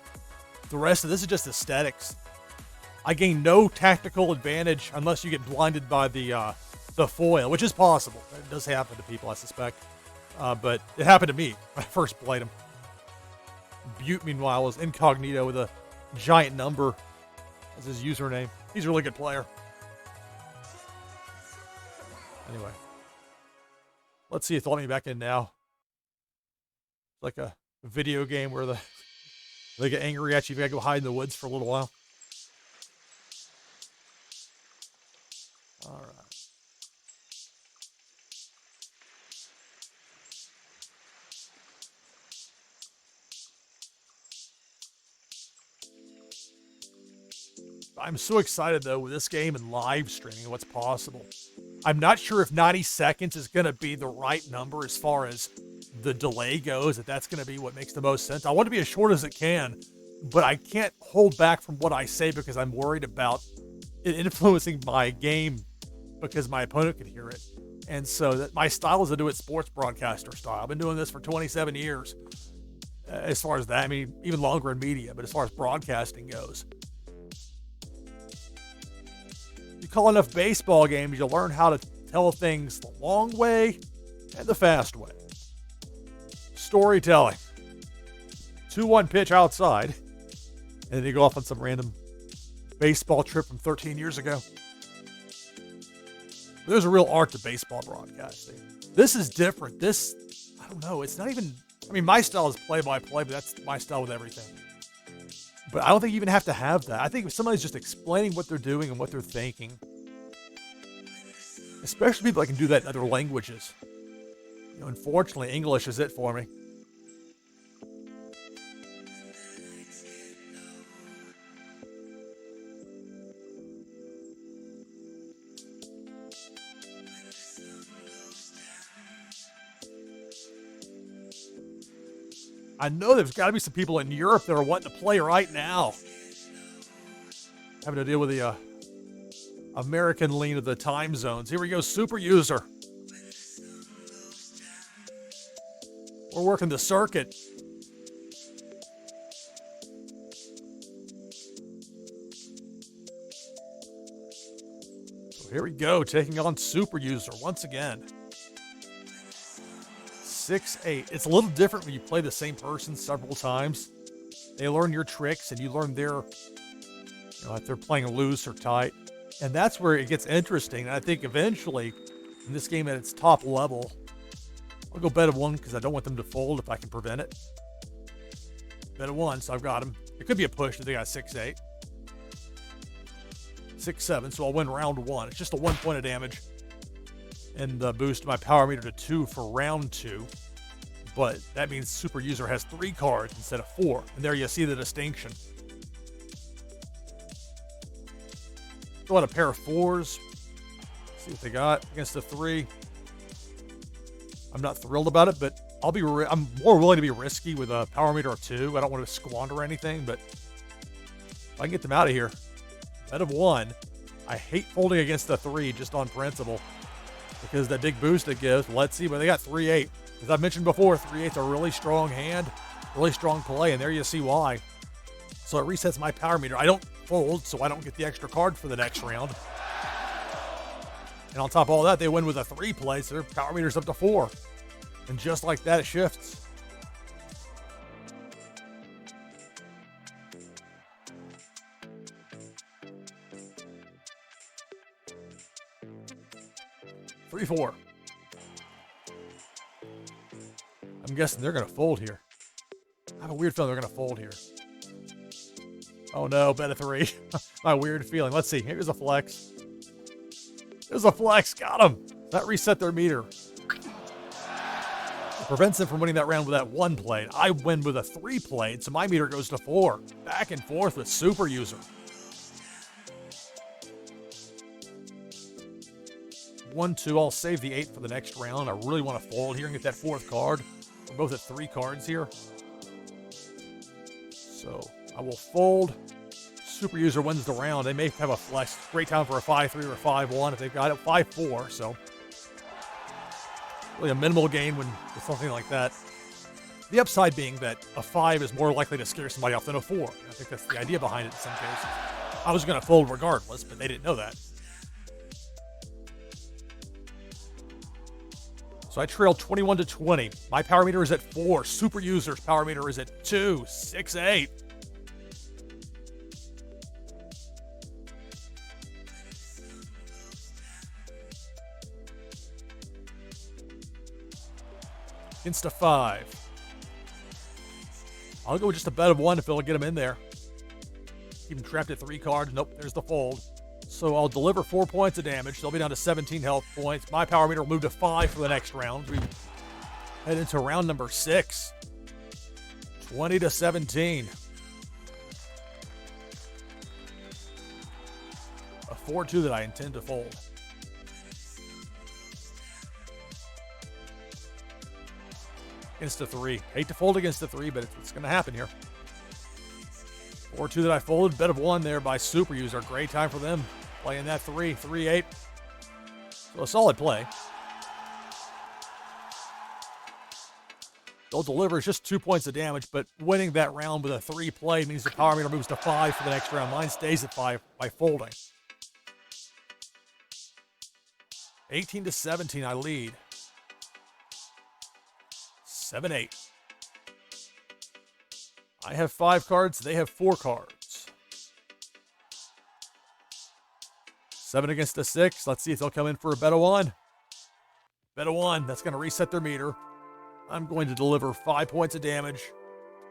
The rest of this is just aesthetics. I gain no tactical advantage unless you get blinded by the foil, which is possible. It does happen to people, I suspect. But it happened to me when I first played him. Butte, meanwhile, was incognito with a giant number as his username. He's a really good player. Anyway. Let's see if they'll let me back in now. Like a video game where the They get angry at you. You gotta go hide in the woods for a little while. All right. I'm so excited, though, with this game and live streaming and what's possible. I'm not sure if 90 seconds is going to be the right number as far as the delay goes, if that's going to be what makes the most sense. I want to be as short as it can, but I can't hold back from what I say because I'm worried about it influencing my game because my opponent could hear it. And so that my style is to do it sports broadcaster style. I've been doing this for 27 years as far as that. I mean, even longer in media, but as far as broadcasting goes. You call enough baseball games, you'll learn how to tell things the long way and the fast way. Storytelling. 2-1 pitch outside, and then you go off on some random baseball trip from 13 years ago. There's a real art to baseball broadcasting. This is different. This, I don't know, it's not even, I mean, my style is play-by-play, but that's my style with everything. But I don't think you even have to have that. I think if somebody's just explaining what they're doing and what they're thinking, especially people that can do that in other languages. You know, unfortunately, English is it for me. I know there's got to be some people in Europe that are wanting to play right now. Having to deal with the American lean of the time zones. Here we go, super user. We're working the circuit. So here we go, taking on super user once again. 6-8. It's a little different when you play the same person several times. They learn your tricks and you learn their, you know, if they're playing loose or tight. And that's where it gets interesting. And I think eventually, in this game at its top level, I'll go bet of 1 because I don't want them to fold if I can prevent it. Bet of 1, so I've got them. It could be a push if they got 6-8. 6-7, so I'll win round 1. It's just a 1 point of damage. And boost my power meter to 2 for round 2. But that means super user has 3 cards instead of 4. And there you see the distinction. Throw out a pair of 4s. See what they got against the 3. I'm not thrilled about it, but I'm more willing to be risky with a power meter of 2. I don't want to squander anything, but if I can get them out of here. Bet of 1. I hate folding against the 3 just on principle. Because that big boost it gives. Let's see, but they got 3-8. As I mentioned before, 3-8's a really strong hand, really strong play, and there you see why. So it resets my power meter. I don't fold, so I don't get the extra card for the next round. And on top of all that, they win with a 3 play, so their power meter's up to 4. And just like that, it shifts. Three, 4. I'm guessing they're going to fold here. I have a weird feeling they're going to fold here. Oh no, bet of 3. My weird feeling. Let's see. Here's a flex. There's a flex. Got him. That reset their meter. It prevents them from winning that round with that 1 played. I win with a 3 played, so my meter goes to 4. Back and forth with super user. 1-2. I'll save the 8 for the next round. I really want to fold here and get that 4th card. We're both at 3 cards here. So I will fold. Super user wins the round. They may have a flex. Great time for a 5-3 or a 5-1 if they've got it. 5-4. So really a minimal gain with something like that. The upside being that a 5 is more likely to scare somebody off than a 4. I think that's the idea behind it in some cases. I was going to fold regardless, but they didn't know that. So I trailed 21-20. My power meter is at 4. Super user's power meter is at 2. 6-8. Against a 5. I'll go with just a bet of 1 if it'll get him in there. Keep him trapped at 3 cards. Nope, there's the fold. So I'll deliver 4 points of damage. They'll be down to 17 health points. My power meter will move to 5 for the next round. We head into round number 6. 20 to 17. A 4-2 that I intend to fold. Against a 3. Hate to fold against a 3, but it's going to happen here. 4-2 that I folded. Bet of 1 there by Super User. Great time for them. Playing that 3. 3-8. So a solid play. They'll deliver just 2 points of damage, but winning that round with a 3 play means the power meter moves to 5 for the next round. Mine stays at 5 by folding. 18 to 17, I lead. 7-8. I have 5 cards. They have 4 cards. 7 against a 6. Let's see if they'll come in for a bet of 1. Bet of 1. That's going to reset their meter. I'm going to deliver 5 points of damage.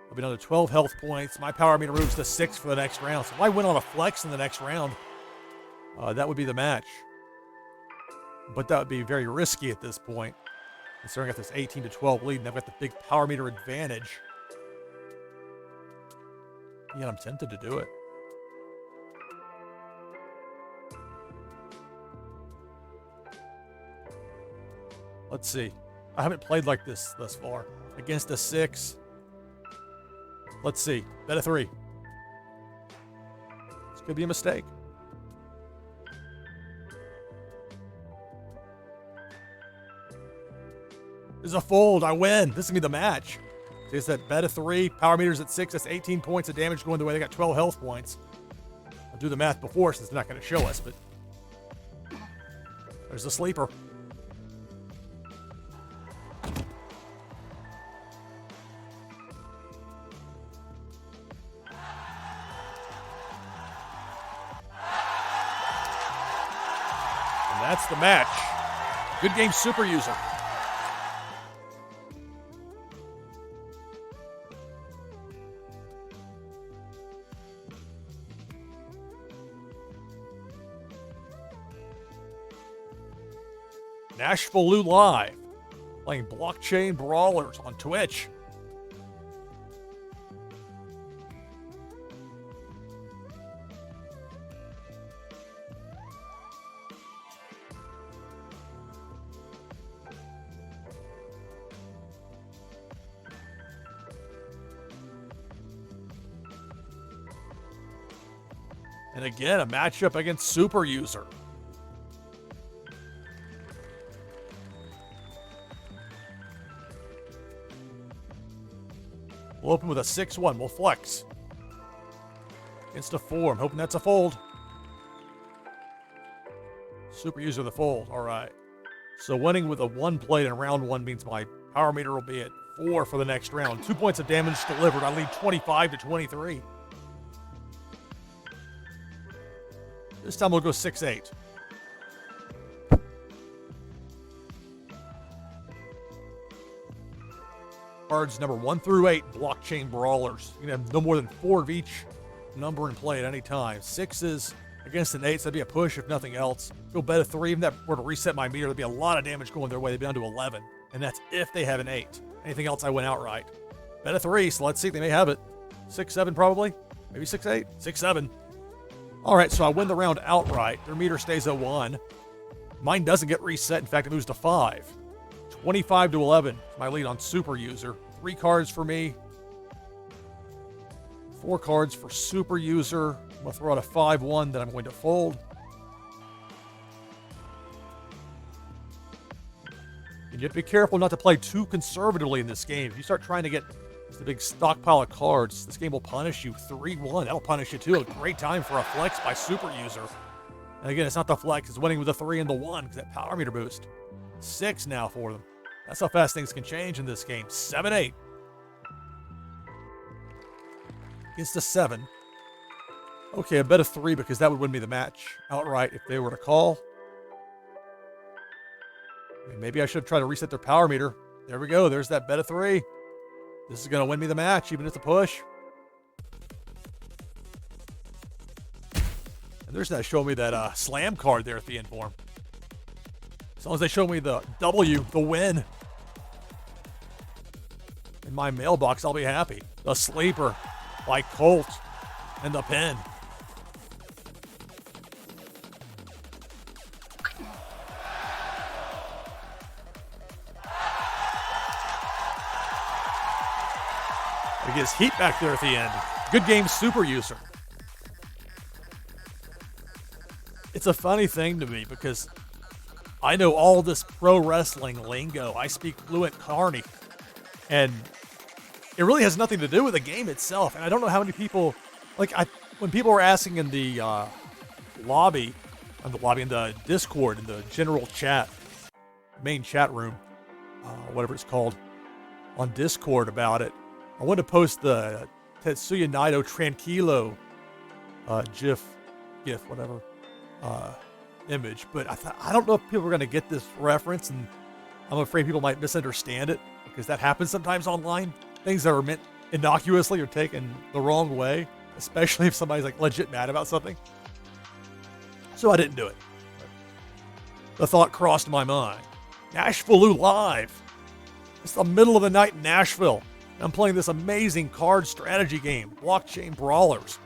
I'll be down to 12 health points. My power meter moves to 6 for the next round. So if I win on a flex in the next round, that would be the match. But that would be very risky at this point, considering I got this 18 to 12 lead, and I've got the big power meter advantage. Yet I'm tempted to do it. Let's see. I haven't played like this thus far. Against a 6. Let's see. Bet a 3. This could be a mistake. This is a fold. I win. This is going to be the match. See, it's that bet of 3. Power meter's at 6. That's 18 points of damage going the way. They got 12 health points. I'll do the math before since they're not going to show us, but there's the sleeper. And that's the match. Good game, Super User. NashvilleLou Live, playing Blockchain Brawlers on Twitch. And again, a matchup against Super User. We'll open with a 6-1. We'll flex. Against a 4. I'm hoping that's a fold. Super User the fold. All right. So winning with a 1 plate in round 1 means my power meter will be at 4 for the next round. 2 points of damage delivered. I lead 25 to 23. This time we'll go 6-8. Cards number 1 through 8, Blockchain Brawlers. You can have no more than 4 of each number in play at any time. 6s against an 8, so that'd be a push if nothing else. Go bet a 3, even if that were to reset my meter, there'd be a lot of damage going their way. They'd be down to 11, and that's if they have an 8. Anything else, I went outright. Bet a 3, so let's see if they may have it. 6-7 probably, maybe 6-8, 6-7. All right, so I win the round outright. Their meter stays at 1. Mine doesn't get reset. In fact, it moves to 5. 25 to 11, my lead on Super User. 3 cards for me. 4 cards for Super User. I'm going to throw out a 5-1 that I'm going to fold. And you have to be careful not to play too conservatively in this game. If you start trying to get the big stockpile of cards, this game will punish you. 3-1, that'll punish you too. A great time for a flex by Super User. And again, it's not the flex, it's winning with the 3 and the 1 because that power meter boost. 6 now for them. That's how fast things can change in this game. 7-8. Against a 7. Okay, I bet a 3 because that would win me the match outright if they were to call. I mean, maybe I should have tried to reset their power meter. There we go. There's that bet of 3. This is going to win me the match, even if it's a push. And there's that showing me that slam card there at the end for him. As long as they show me the W, the win, in my mailbox, I'll be happy. The sleeper by Colt and the pin. He gets heat back there at the end. Good game, super user. It's a funny thing to me because I know all this pro wrestling lingo. I speak fluent Carney. And it really has nothing to do with the game itself. And I don't know how many people, when people were asking in the lobby, in the Discord, in the general chat, main chat room, whatever it's called, on Discord about it, I wanted to post the Tetsuya Naito Tranquilo GIF, whatever, image. But I don't know if people are going to get this reference, and I'm afraid people might misunderstand it because that happens sometimes online. Things that are meant innocuously are taken the wrong way, especially if somebody's like legit mad about something. So I didn't do it. The thought crossed my mind. NashvilleLou live. It's the middle of the night in Nashville. I'm playing this amazing card strategy game, Blockchain Brawlers.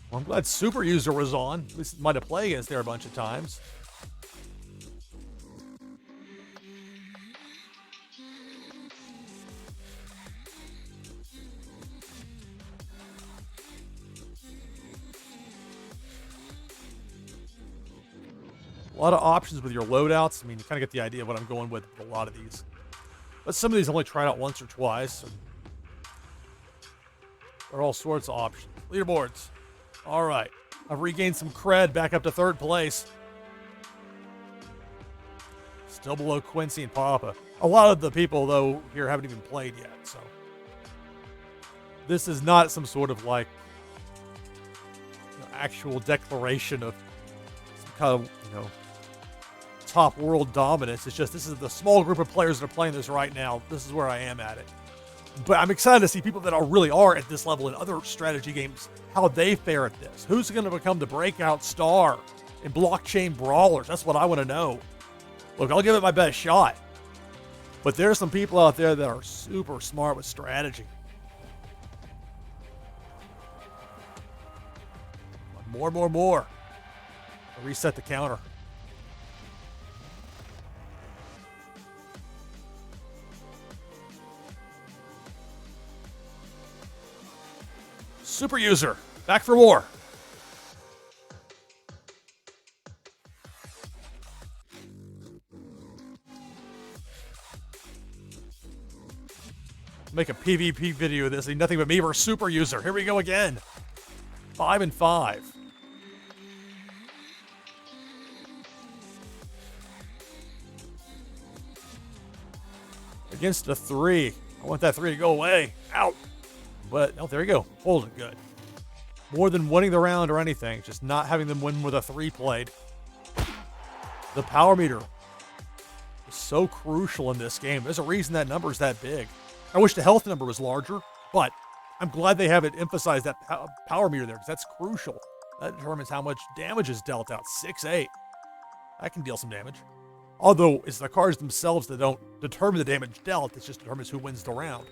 Well, I'm glad Super User was on. At least might have played against there a bunch of times. A lot of options with your loadouts. I mean, you kind of get the idea of what I'm going with a lot of these. But some of these I only tried out once or twice. So there are all sorts of options. Leaderboards. All right. I've regained some cred back up to third place. Still below Quincy and Papa. A lot of the people, though, here haven't even played yet. So this is not some sort of actual declaration of some kind of, top world dominance. It's just this is the small group of players that are playing this right now. This is where I am at it. But I'm excited to see people that really are at this level in other strategy games, how they fare at this. Who's going to become the breakout star in Blockchain Brawlers? That's what I want to know. Look, I'll give it my best shot. But there's some people out there that are super smart with strategy. More. I'll reset the counter. Super User, back for more. Make a PvP video of this. Nothing but me versus Super User. Here we go again. 5 and 5. Against a 3. I want that 3 to go away. Out. But, oh, there you go. Hold it good. More than winning the round or anything, just not having them win with a 3 played. The power meter is so crucial in this game. There's a reason that number is that big. I wish the health number was larger, but I'm glad they have it emphasized that power meter there because that's crucial. That determines how much damage is dealt out. 6-8. That can deal some damage. Although it's the cards themselves that don't determine the damage dealt. It just determines who wins the round.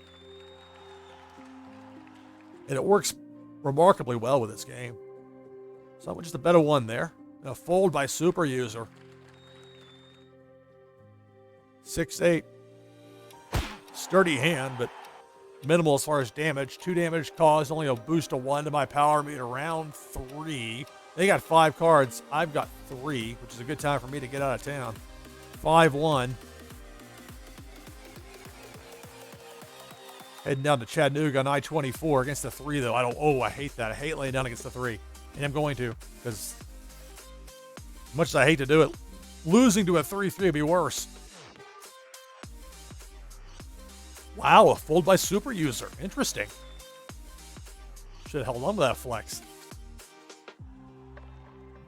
And it works remarkably well with this game. So just a better one there. A fold by Super User. 6-8. Sturdy hand, but minimal as far as damage. 2 damage caused, only a boost of 1 to my power meter. Round 3. They got 5 cards. I've got 3, which is a good time for me to get out of town. 5-1. Heading down to Chattanooga on I-24 against the 3, though. I hate that. I hate laying down against the 3. And I'm going to, because much as I hate to do it, losing to a 3-3 would be worse. Wow, a fold by super user. Interesting. Should have held on to that flex.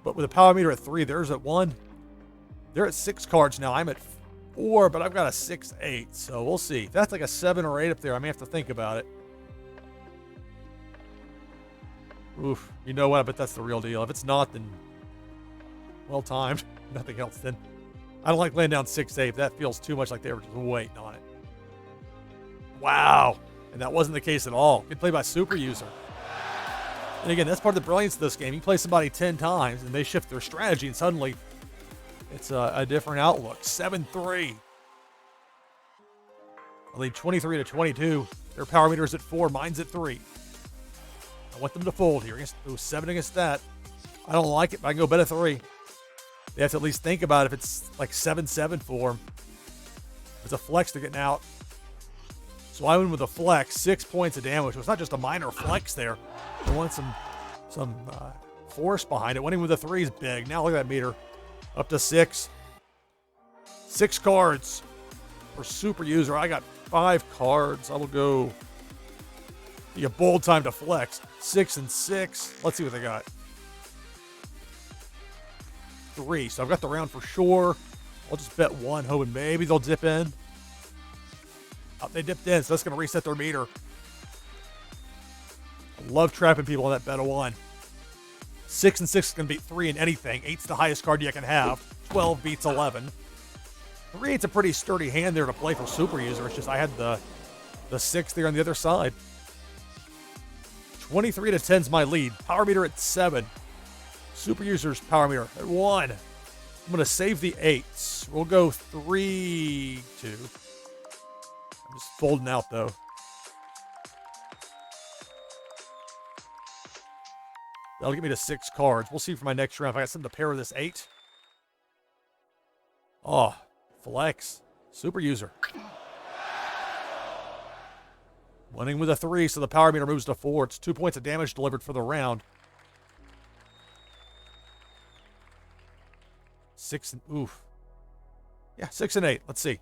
But with a power meter at 3, there's at 1. They're at 6 cards now. I'm at 4, but I've got a 6-8. So we'll see. If that's like a 7 or 8 up there, I may have to think about it. Oof. You know what? I bet that's the real deal. If it's not, then well timed. Nothing else then. I don't like laying down 6-8. That feels too much like they were just waiting on it. Wow. And that wasn't the case at all. Good play by super user. And again, that's part of the brilliance of this game. You play somebody 10 times and they shift their strategy and suddenly it's a different outlook. 7-3. I lead 23-22. Their power meter's at 4. Mine's at 3. I want them to fold here. 7 against that. I don't like it, but I can go bet a 3. They have to at least think about if it's like 7-7 for them. If it's a flex, they're getting out. So I went with a flex, 6 points of damage. It's not just a minor flex there. I want some force behind it. Winning with a 3 is big. Now look at that meter. Up to 6. 6 cards for super user. I got 5 cards. I will go. Be a bold time to flex. 6 and 6. Let's see what they got. 3. So I've got the round for sure. I'll just bet 1, hoping maybe they'll dip in. Oh, they dipped in, so that's going to reset their meter. I love trapping people on that bet of 1. 6 and 6 is going to beat 3 in anything. 8's the highest card you can have. 12 beats 11. 3-8's a pretty sturdy hand there to play for super user. It's just I had the 6 there on the other side. 23-10's my lead. Power meter at 7. Super user's power meter at 1. I'm going to save the 8s. We'll go 3-2. I'm just folding out, though. That'll get me to 6 cards. We'll see for my next round if I got something to pair with this 8. Oh, flex. Super user. Winning with a 3, so the power meter moves to 4. It's 2 points of damage delivered for the round. 6 and oof. Yeah, 6 and 8. Let's see.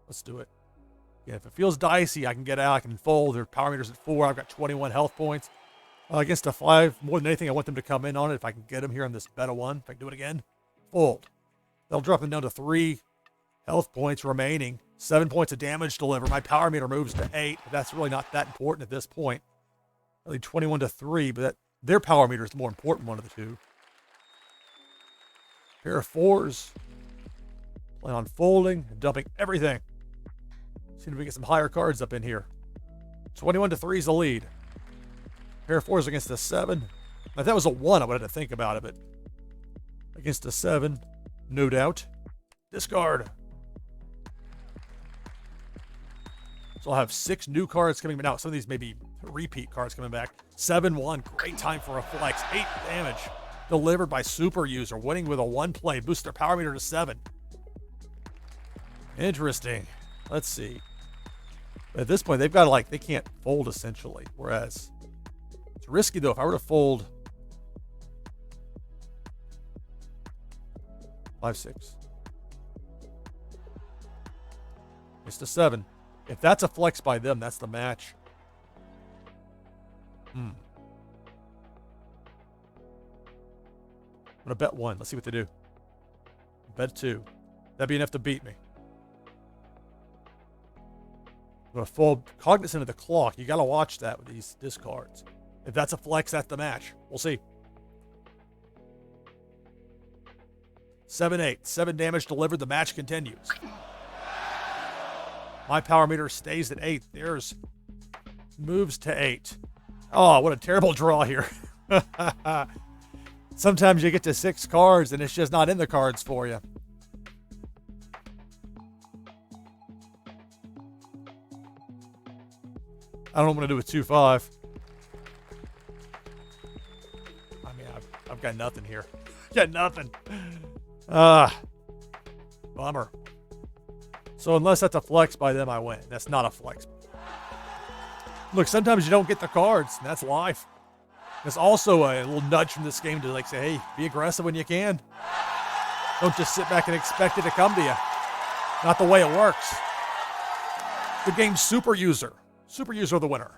Let's do it. Yeah, if it feels dicey, I can get out. I can fold. Their power meter's at 4. I've got 21 health points. Against a 5, more than anything, I want them to come in on it. If I can get them here on this bet of 1, if I can do it again, fold. That'll drop them down to 3 health points remaining. 7 points of damage delivered. My power meter moves to 8, but that's really not that important at this point. I lead 21-3, but their power meter is the more important one of the two. Pair of 4s. Plan on folding and dumping everything. See if we get some higher cards up in here. 21-3 is the lead. Pair of 4s against a 7. If that was a 1, I would have to think about it, but against a 7, no doubt. Discard. So I'll have 6 new cards coming out. Some of these may be repeat cards coming back. 7-1, great time for a flex. 8 damage delivered by super user, winning with a 1 play. Boost their power meter to 7. Interesting. Let's see. At this point, they've got they can't fold essentially. Whereas it's risky though. If I were to fold 5-6. It's to 7. If that's a flex by them, that's the match. I'm going to bet 1. Let's see what they do. Bet 2. That'd be enough to beat me. I'm going to fold cognizant of the clock. You got to watch that with these discards. If that's a flex, that's the match. We'll see. 7-8. 7 damage delivered. The match continues. My power meter stays at 8. Theirs moves to 8. Oh, what a terrible draw here. Sometimes you get to 6 cards and it's just not in the cards for you. I don't know what I'm going to do with 2.5. I mean, I've got nothing here. Got nothing. Bummer. So unless that's a flex by them, I win. That's not a flex. Look, sometimes you don't get the cards, and that's life. There's also a little nudge from this game to like say, hey, be aggressive when you can. Don't just sit back and expect it to come to you. Not the way it works. Good game, Super User. Super User the winner.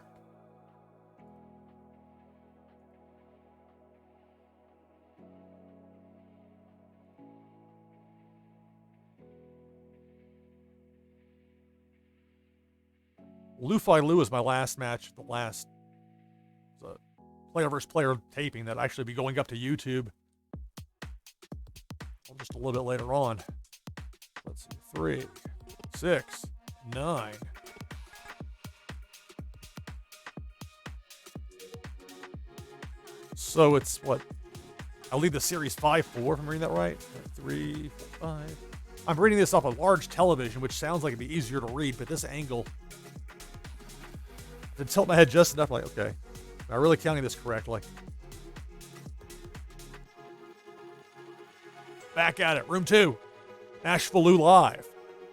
Lou is my last match, the last player versus player taping that actually be going up to YouTube just a little bit later on. Let's see, 3, 6, 9. So it's what? I lead the series 5-4 if I'm reading that right. 3, 4, 5. I'm reading this off a large television, which sounds like it'd be easier to read, but this angle, to tilt my head just enough, like, okay, am I really counting this correctly? Back at it, room 2, NashvilleLou live,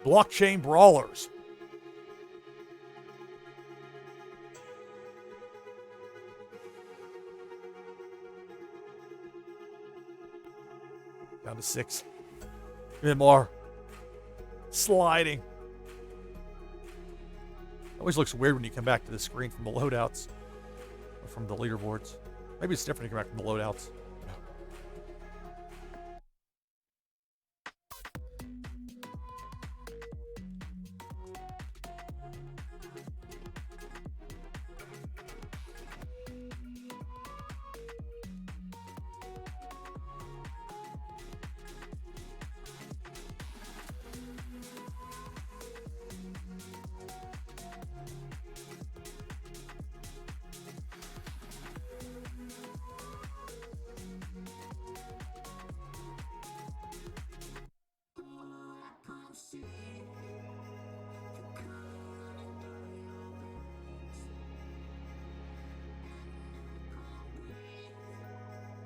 Blockchain Brawlers. Down to 6. A bit more. Sliding. Always looks weird when you come back to the screen from the loadouts, or from the leaderboards. Maybe it's different when you come back from the loadouts.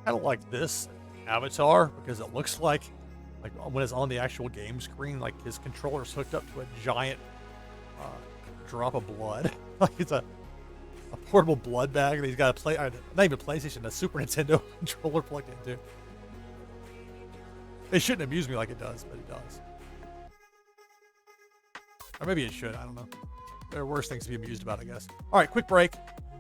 Kind of like this avatar because it looks like when it's on the actual game screen, like his controller's hooked up to a giant drop of blood. Like it's a portable blood bag that he's got a not even PlayStation, a Super Nintendo controller plugged into. It shouldn't amuse me like it does, but it does. Or maybe it should, I don't know. There are worse things to be amused about, I guess. All right, quick break.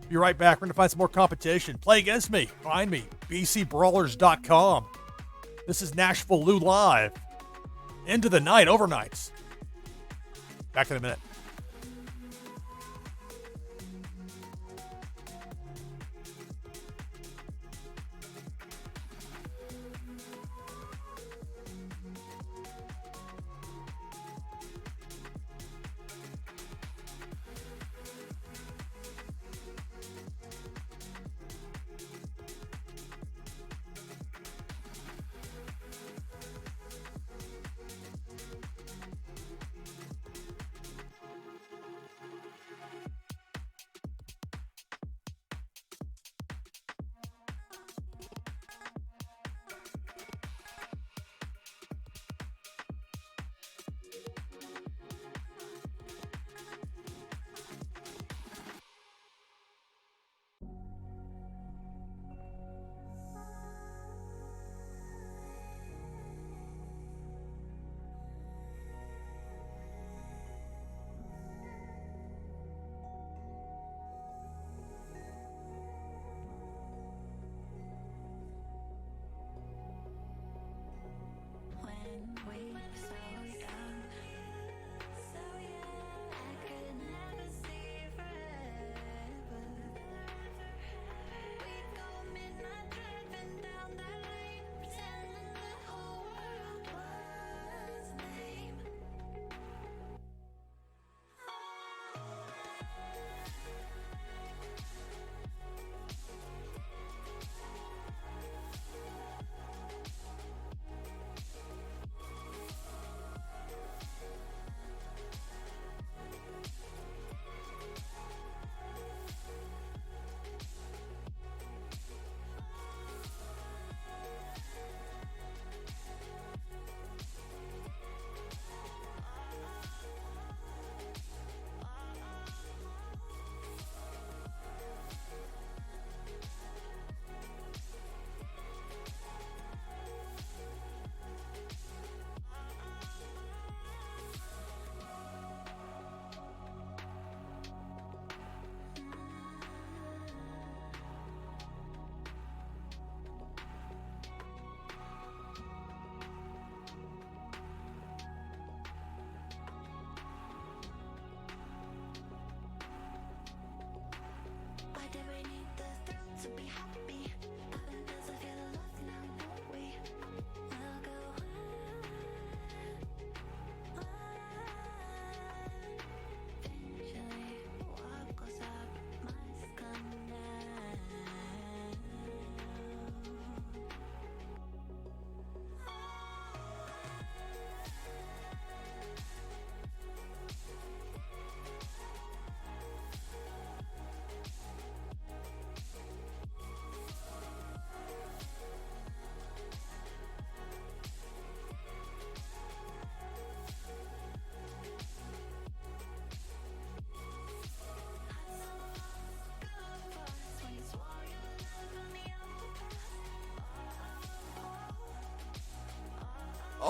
Be right back. We're going to find some more competition. Play against me. Find me. BCB-009. This is NashvilleLou live. Into the night, overnights. Back in a minute.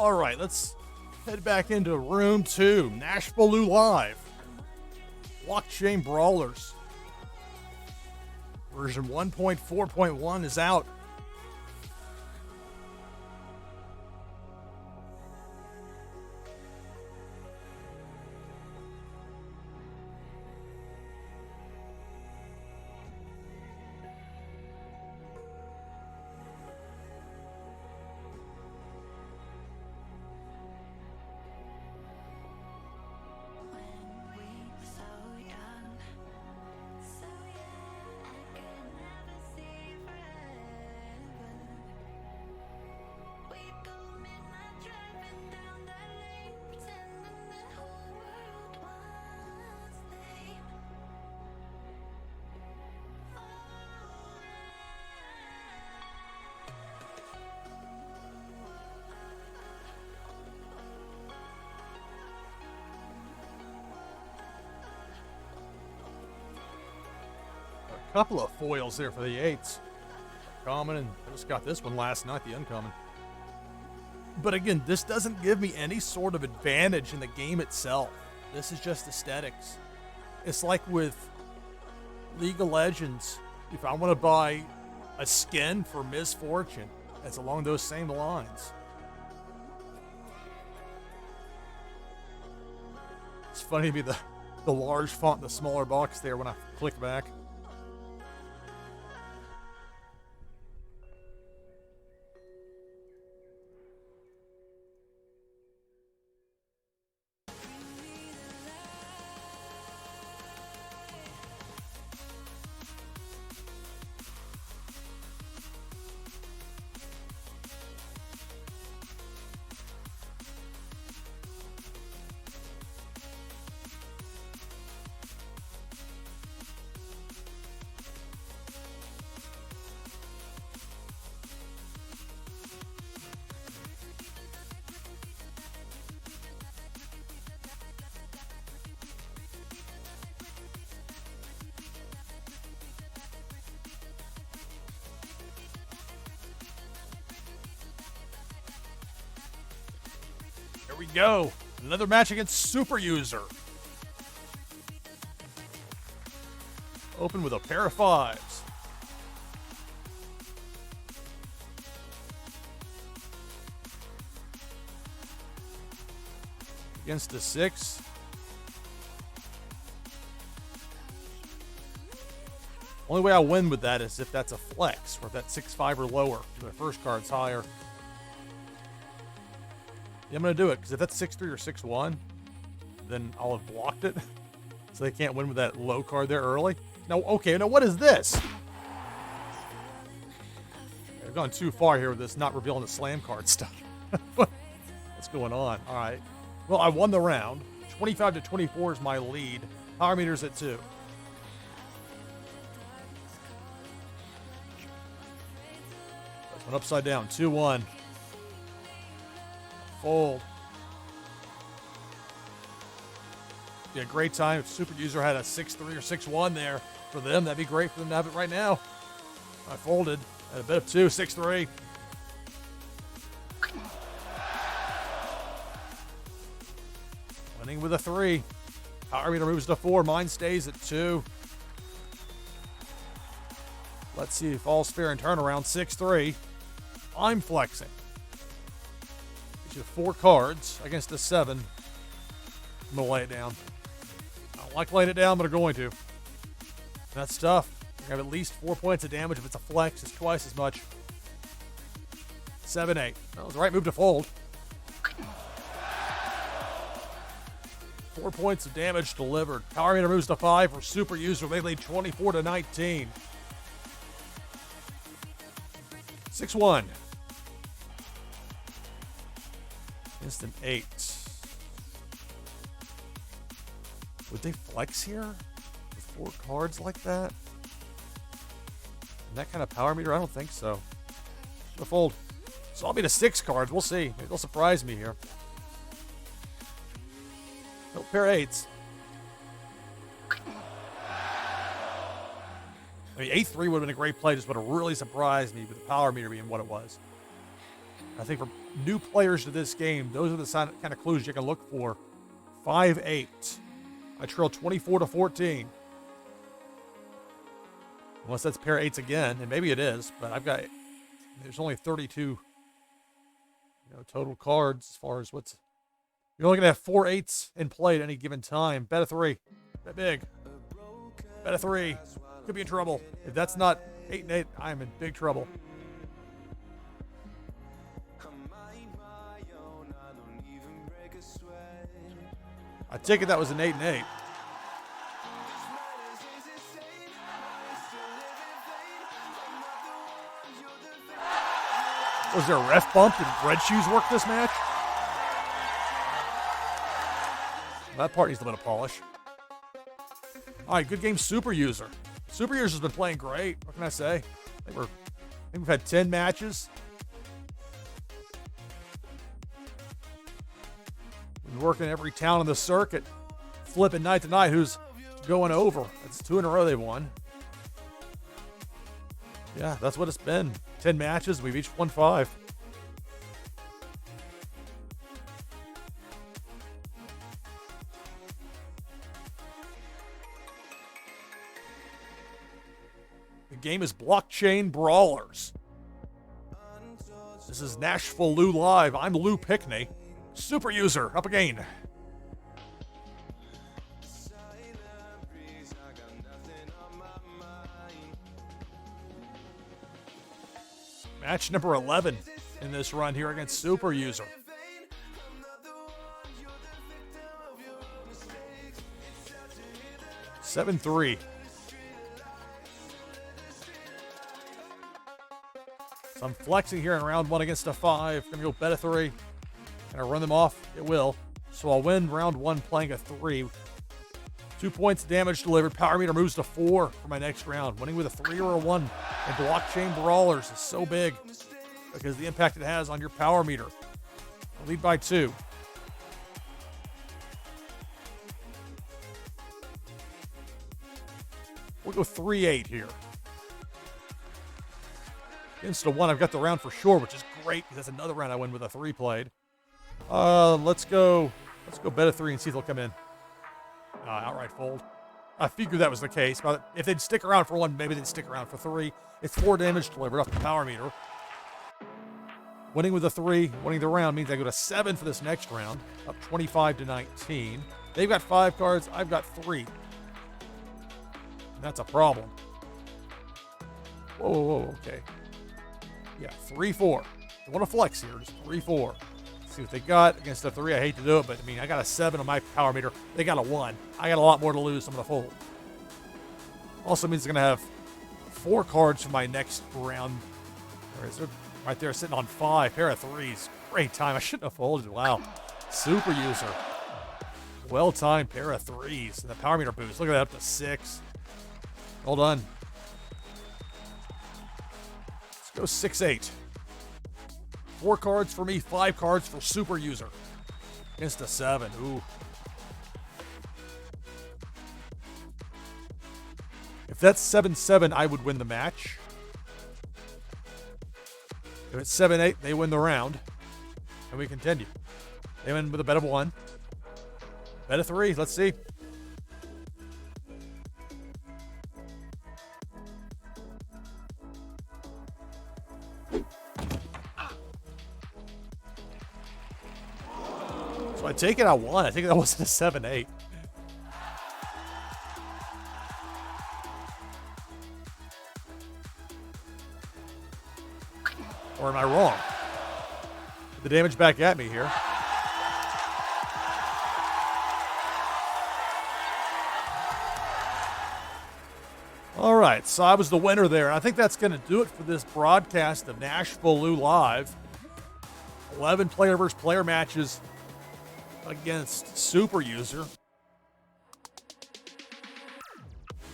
All right, let's head back into room 2. NashvilleLou Live. Blockchain Brawlers. Version 1.4.1 is out. A couple of foils there for the 8s. Common, and I just got this one last night, the uncommon. But again, this doesn't give me any sort of advantage in the game itself. This is just aesthetics. It's like with League of Legends. If I want to buy a skin for Misfortune, it's along those same lines. It's funny to be the large font in the smaller box there when I click back. Here we go. Another match against Super User. Open with a pair of 5s. Against a 6. Only way I win with that is if that's a flex, or if that's 6-5 or lower. The first card's higher. Yeah, I'm going to do it, because if that's 6-3 or 6-1, then I'll have blocked it. So they can't win with that low card there early. No, okay, now what is this? I've gone too far here with this not revealing the slam card stuff. What's going on? All right. Well, I won the round. 25-24 is my lead. Power meter's at 2. That's one upside down. 2-1. Fold. Yeah, great time. If Super User had a 6-3 or 6-1 there for them, that'd be great for them to have it right now. I folded at a bit of 2, 6-3. Winning with a 3. Power meter moves to 4. Mine stays at 2. Let's see if all's fair in turnaround. 6-3. I'm flexing. Gives you 4 cards against a 7. I'm going to lay it down. I don't like laying it down, but I'm going to. That's tough. You have at least 4 points of damage. If it's a flex, it's twice as much. 7-8. That was the right move to fold. 4 points of damage delivered. Power meter moves to 5 for Super User. They lead 24-19. 6-1. Instant 8. Would they flex here with 4 cards like that? And that kind of power meter? I don't think so. Should fold. So I'll be to 6 cards. We'll see. Maybe they'll surprise me here. No pair of 8s. I mean, 8-3 would have been a great play. Just would have really surprised me with the power meter being what it was. I think for new players to this game, those are the kind of clues you can look for. 5-8. I trail 24-14. Unless that's pair of eights again, and maybe it is, but there's only 32 total cards as far as you're only going to have 4 eights in play at any given time. Bet a 3. Bet big. Bet a 3. Could be in trouble. If that's not 8 and 8, I'm in big trouble. I take it that was an 8 and 8. Was there a ref bump? Did Red Shoes work this match? That part needs a bit of polish. All right, good game, Super User. Super User's been playing great. What can I say? I think we've had 10 matches. Been working every town on the circuit, flipping night to night. Who's going over? That's 2 in a row they've won. Yeah, that's what it's been. 10 matches. We've each won 5. The game is Blockchain Brawlers. This is NashvilleLou Live. I'm Lou Pickney. Super User, up again. Match number 11 in this run here against Super User. Seven 3. So I'm flexing here in round 1 against a 5. Gonna go bet a 3. Can I run them off? It will. So I'll win round 1 playing a 3. 2 points damage delivered. Power meter moves to 4 for my next round. Winning with a 3 or a 1 in Blockchain Brawlers is so big because the impact it has on your power meter. I lead by 2. We'll go 3-8 here. Against a 1, I've got the round for sure, which is great because that's another round I win with a 3 played. Let's go bet a 3 and see if they'll come in. Outright fold. I figured that was the case, but if they'd stick around for 1, maybe they'd stick around for 3. It's 4 damage delivered off the power meter. Winning with a 3, winning the round means I go to 7 for this next round, up 25-19. They've got 5 cards, I've got 3. And that's a problem. Whoa, okay. Yeah, 3-4. I want to flex here, just 3-4. See what they got against a 3. I hate to do it, but I mean, I got a 7 on my power meter. They got a 1. I got a lot more to lose, so I'm going to fold. Also means they're going to have 4 cards for my next round. Where is it? Right there, sitting on 5. Pair of 3s. Great time. I shouldn't have folded. Wow. Super User. Well-timed pair of 3s. And the power meter boost. Look at that, up to 6. Well done. Let's go 6-8. 4 cards for me, 5 cards for Super User. Against a 7. Ooh. If that's 7-7, I would win the match. If it's 7-8, they win the round. And we continue. They win with a bet of 1. Bet of 3. Let's see. So I take it I won. I think that wasn't a 7-8. Or am I wrong? The damage back at me here. All right, so I was the winner there. I think that's going to do it for this broadcast of NashvilleLou Live. 11 player versus player matches against Super User. You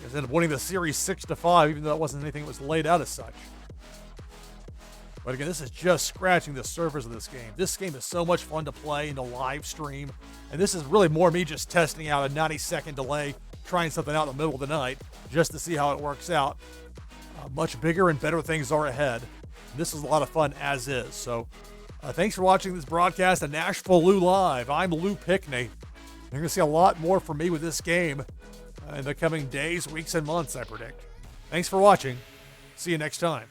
guys ended up winning the series 6-5, even though that wasn't anything that was laid out as such. But again, this is just scratching the surface of this game. This game is so much fun to play in the live stream. And this is really more me just testing out a 90-second delay, trying something out in the middle of the night, just to see how it works out. Much bigger and better things are ahead. This is a lot of fun as is. So Thanks for watching this broadcast of NashvilleLou Live. I'm Lou Pickney. You're going to see a lot more from me with this game in the coming days, weeks, and months, I predict. Thanks for watching. See you next time.